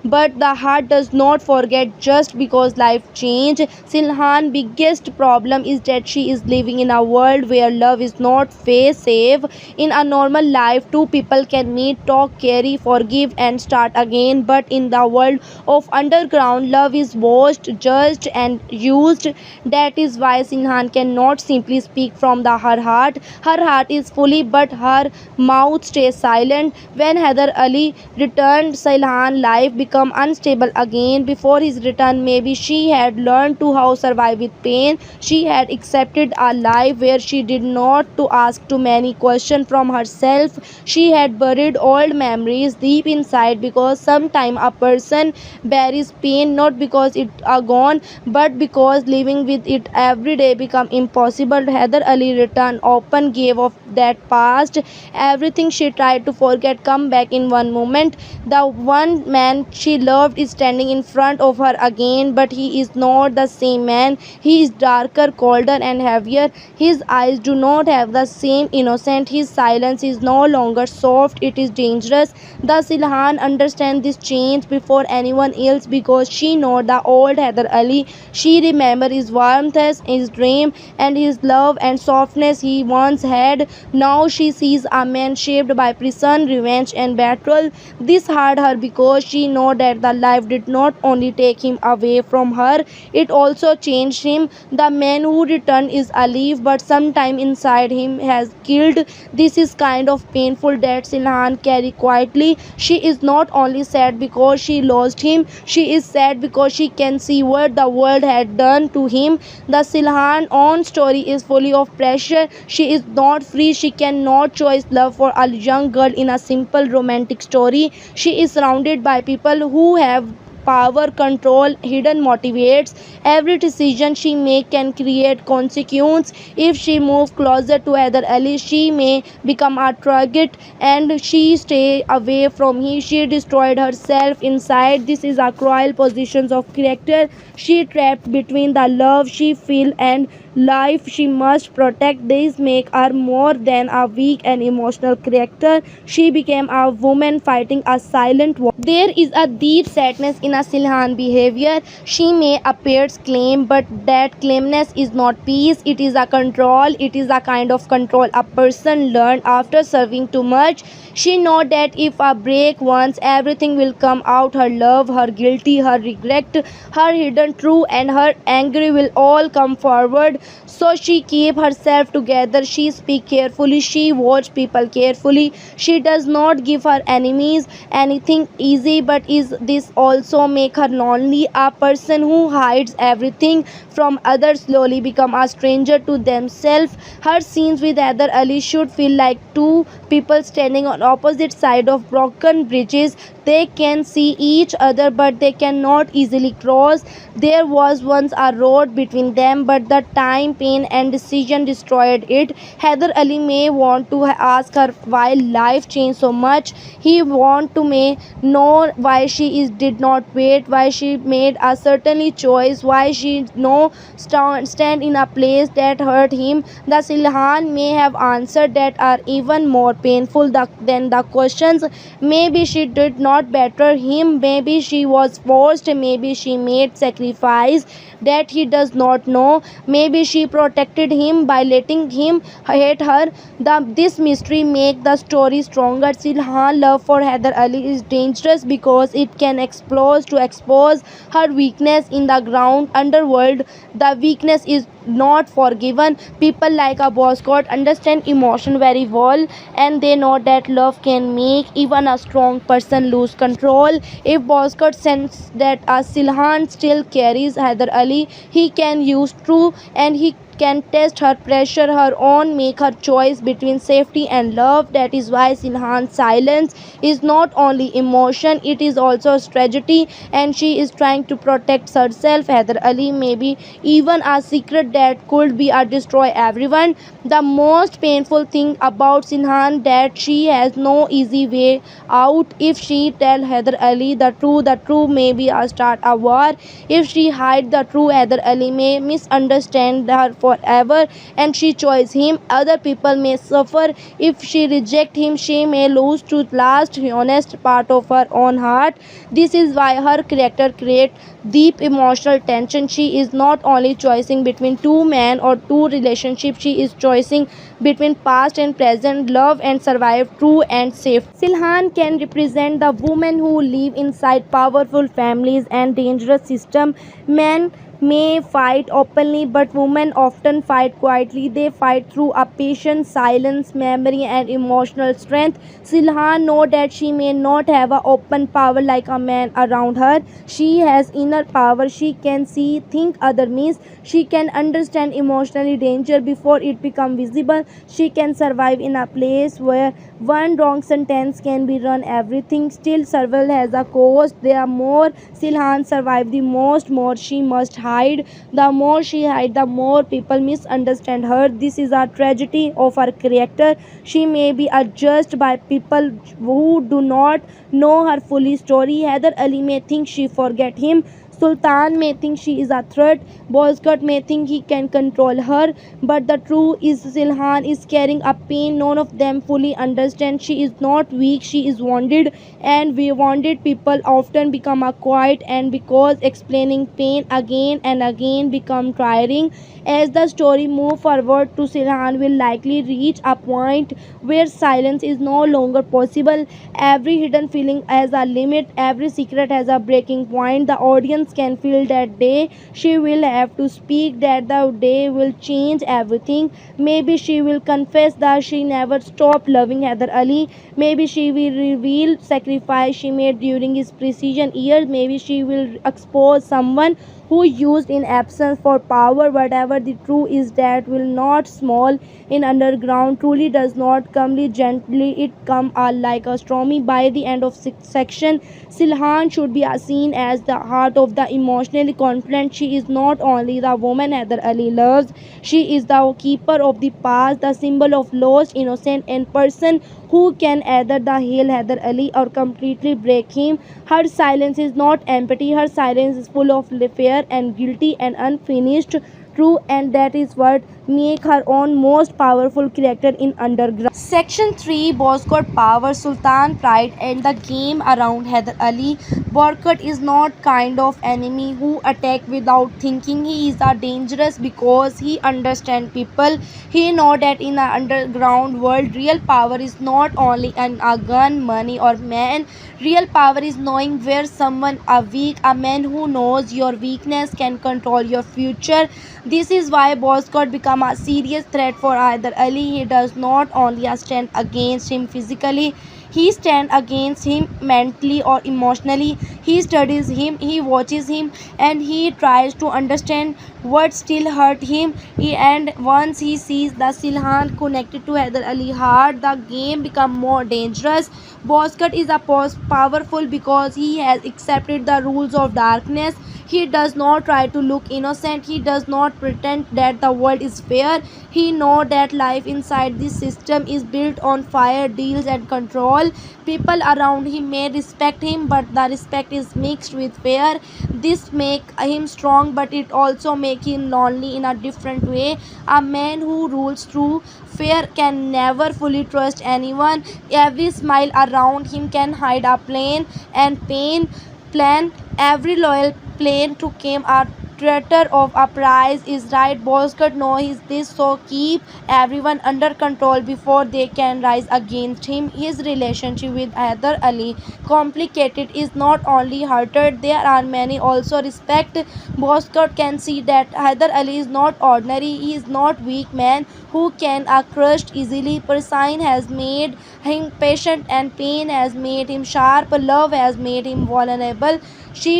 But the heart does not forget just because life changed. Silhan's biggest problem is that she is living in a world where love is not safe. In a normal life, two people can meet, talk, carry, forgive, and start again. But in the world of Underground, love is watched, judged, and used. That is why Silhan cannot simply speak from her heart. Her heart is fully, but her mouth stays silent. When Heather Ali returned, Silhan's life became unstable again. Before his return, maybe she had learned to how survive with pain. She had accepted a life where she did not to ask too many questions from herself. She had buried old memories deep inside, because sometimes a person buries pain not because it are gone, but because living with it every day become impossible. Heather Ali returned open, gave of that past. Everything she tried to forget come back in one moment. The one man she loved is standing in front of her again, but he is not the same man. He is darker, colder, and heavier. His eyes do not have the same innocence. His silence is no longer soft, it is dangerous. The Silhan understands this change before anyone else because she knows the old Heather Ali. She remembers his warmth, his dream, and his love and softness he once had. Now she sees a man shaped by prison, revenge, and battle. This hurt her because she knows that the life did not only take him away from her, it also changed him. The man who returned is alive, but sometime inside him has killed. This is kind of painful that Silhan carry quietly. She is not only sad because she lost him, she is sad because she can see what the world had done to him. The Silhan own story is fully of pressure. She is not free. She cannot choose love for a young girl in a simple romantic story. She is surrounded by people who have power, control, hidden motivates. Every decision she make can create consequence. If she moves closer to Heather Ali, she may become a target, and she stay away from him. She destroyed herself inside. This is a cruel position of character. She trapped between the love she feel and life she must protect. This make her more than a weak and emotional character. She became a woman fighting a silent war. There is a deep sadness in a Silhan behavior. She may appear calm, but that calmness is not peace. It is a control. It is a kind of control a person learned after serving too much. She knows that if a break once, everything will come out. Her love, her guilty, her regret, her hidden truth, and her anger will all come forward. So she keep herself together. She speak carefully. She watch people carefully. She does not give her enemies anything easy. But is this also make her lonely? A person who hides everything from others slowly become a stranger to themselves. Her scenes with Heather Ali should feel like two people standing on opposite side of broken bridges. They can see each other, but they cannot easily cross. There was once a road between them, but the time, pain, and decision destroyed it. Heather Ali may want to ask her why life changed so much. He want to may know why she did not wait, why she made a certainly choice, why she no stand in a place that hurt him. The Silhan may have answered that are even more painful than the questions. Maybe she did not better him, maybe she was forced, maybe she made sacrifice that he does not know, maybe she protected him by letting him hate her. This mystery make the story stronger. Silhan love for Heather Ali is dangerous because it can expose her weakness in the ground underworld. The weakness is not forgiven. People like a Boscott understand emotion very well, and they know that love can make even a strong person lose control. If Boscott senses that a Silhan still carries Heather Ali, he can use true, and he can test her, pressure her on, make her choice between safety and love. That is why Silhan's silence is not only emotion, it is also strategy, and she is trying to protect herself. Heather Ali may be even a secret that could be a destroy everyone. The most painful thing about Silhan that she has no easy way out. If she tell Heather Ali the truth may be a start a war. If she hide the truth, Heather Ali may misunderstand her forever, and she choose him. Other people may suffer. If she reject him, she may lose to last honest part of her own heart. This is why her character create deep emotional tension. She is not only choosing between two men or two relationships, she is choosing between past and present, love and survive, true and safe. Silhan can represent the women who live inside powerful families and dangerous system. Men may fight openly, but women often fight quietly. They fight through a patience, silence, memory, and emotional strength. Silhan knows that she may not have a open power like a man around her. She has inner power. She can see, think other miss. She can understand emotionally danger before it become visible. She can survive in a place where one wrong sentence can be run everything. Still, survival has a cost. There are more Silhan survive the most, more she must hide. The more she hides, the more people misunderstand her. This is a tragedy of her character. She may be judged by people who do not know her full story. Heather Ali may think she forget him. Sultan may think she is a threat. Bozkurt may think he can control her. But the truth is, Silhan is carrying a pain none of them fully understand. She is not weak, she is wounded. And we wounded people often become a quiet, and because explaining pain again and again become tiring. As the story moves forward, to Silhan will likely reach a point where silence is no longer possible. Every hidden feeling has a limit, every secret has a breaking point. The audience can feel that day. She will have to speak, that the day will change everything. Maybe she will confess that she never stopped loving Heather Ali. Maybe she will reveal sacrifice she made during his precision years. Maybe she will expose someone who used in absence for power. Whatever the truth is, that will not small in underground truly does not come gently. It come like a stormy. By the end of section, Silhan should be seen as the heart of the emotionally confident. She is not only the woman Heather Ali loves, she is the keeper of the past, the symbol of lost innocent, and person who can either the heal Heather Ali or completely break him. Her silence is not empty, her silence is full of fear and guilty and unfinished true, and that is what make her own most powerful character in underground. Section 3, Bozkurt Power, Sultan Pride, and the game around Heather Ali. Bozkurt is not kind of enemy who attack without thinking. He is a dangerous because he understands people. He knows that in an underground world, real power is not only in a gun, money, or man. Real power is knowing where someone are weak. A man who knows your weakness can control your future. This is why Bozkurt become a serious threat for Heather Ali. He does not only stand against him physically, he stands against him mentally or emotionally. He studies him, he watches him, and he tries to understand what still hurt him. And once he sees the Silhan connected to Heather Ali heart, the game become more dangerous. Bozkurt is a powerful because he has accepted the rules of darkness. He does not try to look innocent. He does not pretend that the world is fair. He knows that life inside this system is built on fire, deals, and control. People around him may respect him, but the respect is mixed with fear. This makes him strong, but it also makes him lonely in a different way. A man who rules through fear can never fully trust anyone. Every smile around him can hide a plan and pain plan. Every loyal plan to came a traitor of a prize is right. Bozkurt knows this, so keep everyone under control before they can rise against him. His relationship with Heather Ali complicated is not only hurted, there are many also respect. Bozkurt can see that Heather Ali is not ordinary. He is not weak man who can crushed easily. Persign has made him patient, and pain has made him sharp. Love has made him vulnerable.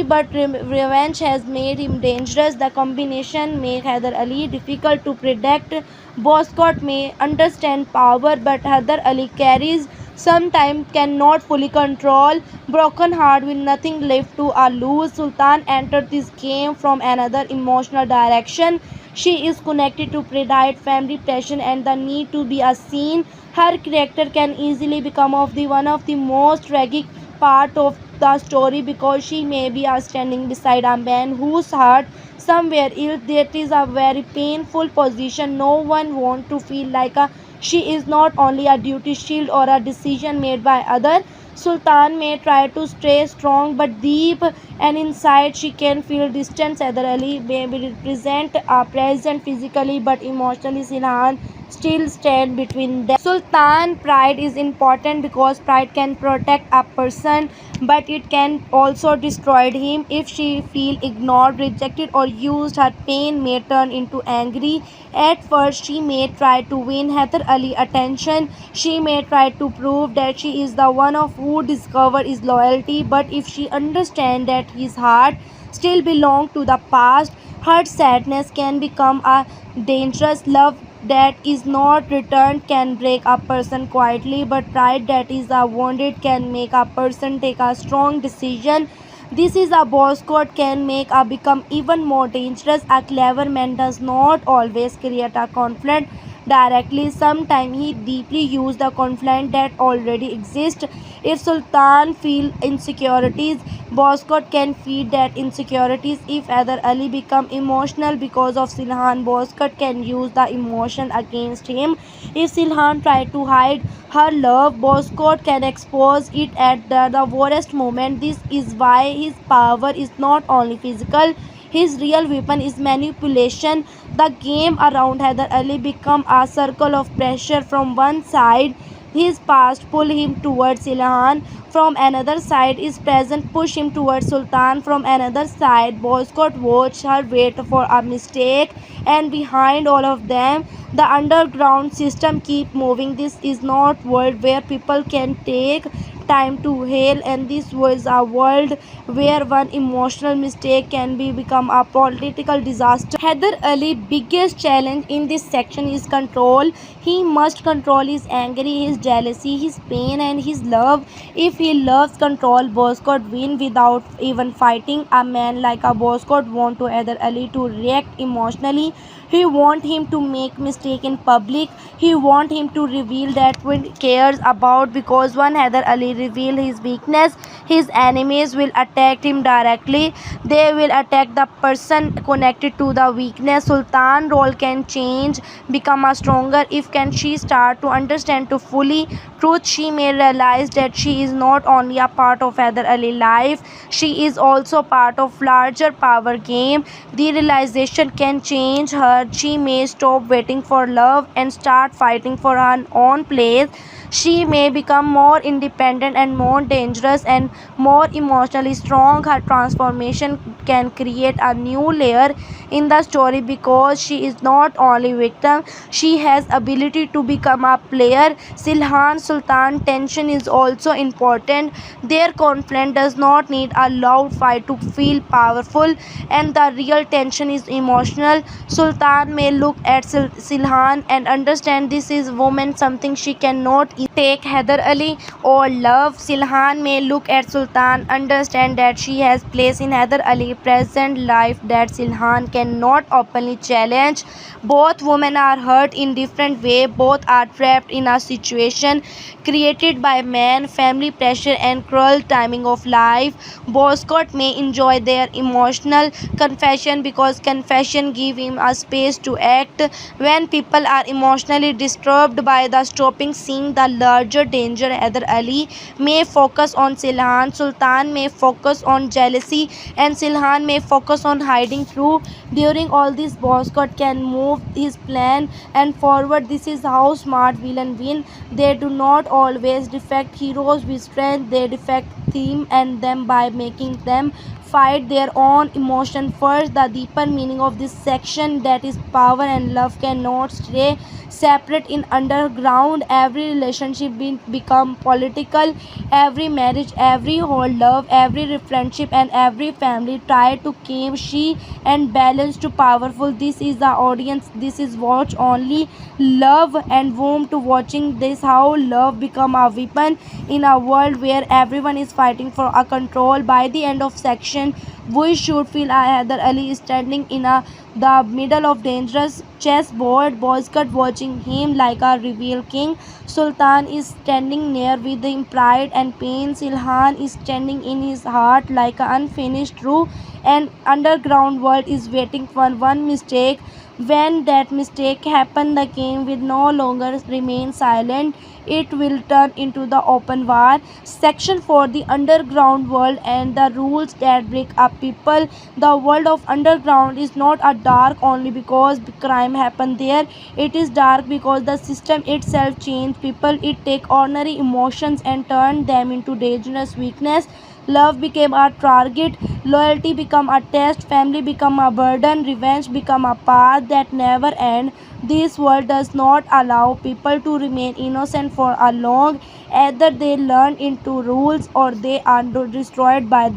But revenge has made him dangerous. The combination makes Heather Ali difficult to predict. Bozkurt may understand power, but Heather Ali carries sometimes cannot fully control. Broken heart with nothing left to lose, Sultan entered this game from another emotional direction. She is connected to pride, family passion, and the need to be seen. Her character can easily become one of the most tragic part of the story because she may be standing beside a man whose heart somewhere else. That is a very painful position. No one wants to feel like she is not only a duty shield or a decision made by others. Sultan may try to stay strong, but deep and inside she can feel distance. Heather Ali may represent a present physically, but emotionally Silhan still stand between them. Sultan pride is important because pride can protect a person, but it can also destroy him. If she feel ignored, rejected, or used, her pain may turn into angry. At first, she may try to win Heather Ali attention. She may try to prove that she is the one of who discovered his loyalty. But if she understands that his heart still belongs to the past, her sadness can become a dangerous. Love that is not returned can break a person quietly, but pride that is wounded can make a person take a strong decision. This is a boss code can make a become even more dangerous. A clever man does not always create a conflict directly. Sometimes he deeply use the conflict that already exists. If Sultan feel insecurities, Boscott can feed that insecurities. If Hyder Ali become emotional because of Silhan, Boscott can use the emotion against him. If Silhan try to hide her love, Boscott can expose it at the worst moment. This is why his power is not only physical. His real weapon is manipulation. The game around Hyder Ali become a circle of pressure. From one side, his past pull him towards Silhan. From another side, his present push him towards Sultan. From another side, Boscott watch her wait for a mistake. And behind all of them, the underground system keep moving. This is not world where people can take time to heal, and this was a world where one emotional mistake can be become a political disaster. Heather Ali biggest challenge in this section is control. He must control his anger, his jealousy, his pain, and his love. If he loves control, Boscott win without even fighting. A man like a Boscott want to Heather Ali to react emotionally. He want him to make mistake in public. He want him to reveal that he cares about, because when Heather Ali reveal his weakness, his enemies will attack him directly. They will attack the person connected to the weakness. Sultan role can change, become a stronger if can she start to understand to fully truth. She may realize that she is not only a part of Heather Ali life, she is also part of larger power game. The realization can change her. She may stop waiting for love and start fighting for her own place. She may become more independent and more dangerous and more emotionally strong. Her transformation can create a new layer in the story, because she is not only victim, she has ability to become a player. Silhan Sultan tension is also important. Their conflict does not need a loud fight to feel powerful, and the real tension is emotional. Sultan may look at Silhan and understand this is woman, something she cannot take Heather Ali or love. Silhan may look at Sultan, understand that she has place in Heather Ali present life that Silhan cannot openly challenge. Both women are hurt in different way. Both are trapped in a situation created by man, family pressure, and cruel timing of life. Boscott may enjoy their emotional confession because confession give him a space to act. When people are emotionally disturbed by the stopping seeing the larger danger, Heather Ali may focus on Silhan, Sultan may focus on jealousy, and Silhan may focus on hiding through. During all this, Boscott can move his plan and forward. This is how smart villain win. They do not always defect heroes with strength, they defect theme and them by making them fight their own emotion first. The deeper meaning of this section, that is power and love cannot stay separate in underground. Every relationship become political. Every marriage, every whole love, every friendship, and every family try to keep she and balance to powerful. This is the audience. This is watch only love and womb to watching this how love become a weapon in a world where everyone is fighting for a control. By the end of section, we should feel Hyder Ali standing in the middle of dangerous chessboard. Boscott watching him like a reveal king. Sultan is standing near with him pride and pain. Silhan is standing in his heart like an unfinished truth. And underground world is waiting for one mistake. When that mistake happens, the game will no longer remain silent. It will turn into the open war. Section for the underground world and the rules that break up people. The world of underground is not a dark only because crime happened there. It is dark because the system itself changed people. It take ordinary emotions and turned them into dangerous weakness. Love became a target, loyalty became a test, family became a burden, revenge became a path that never ends. This world does not allow people to remain innocent for a long. Either they learn into rules or they are destroyed by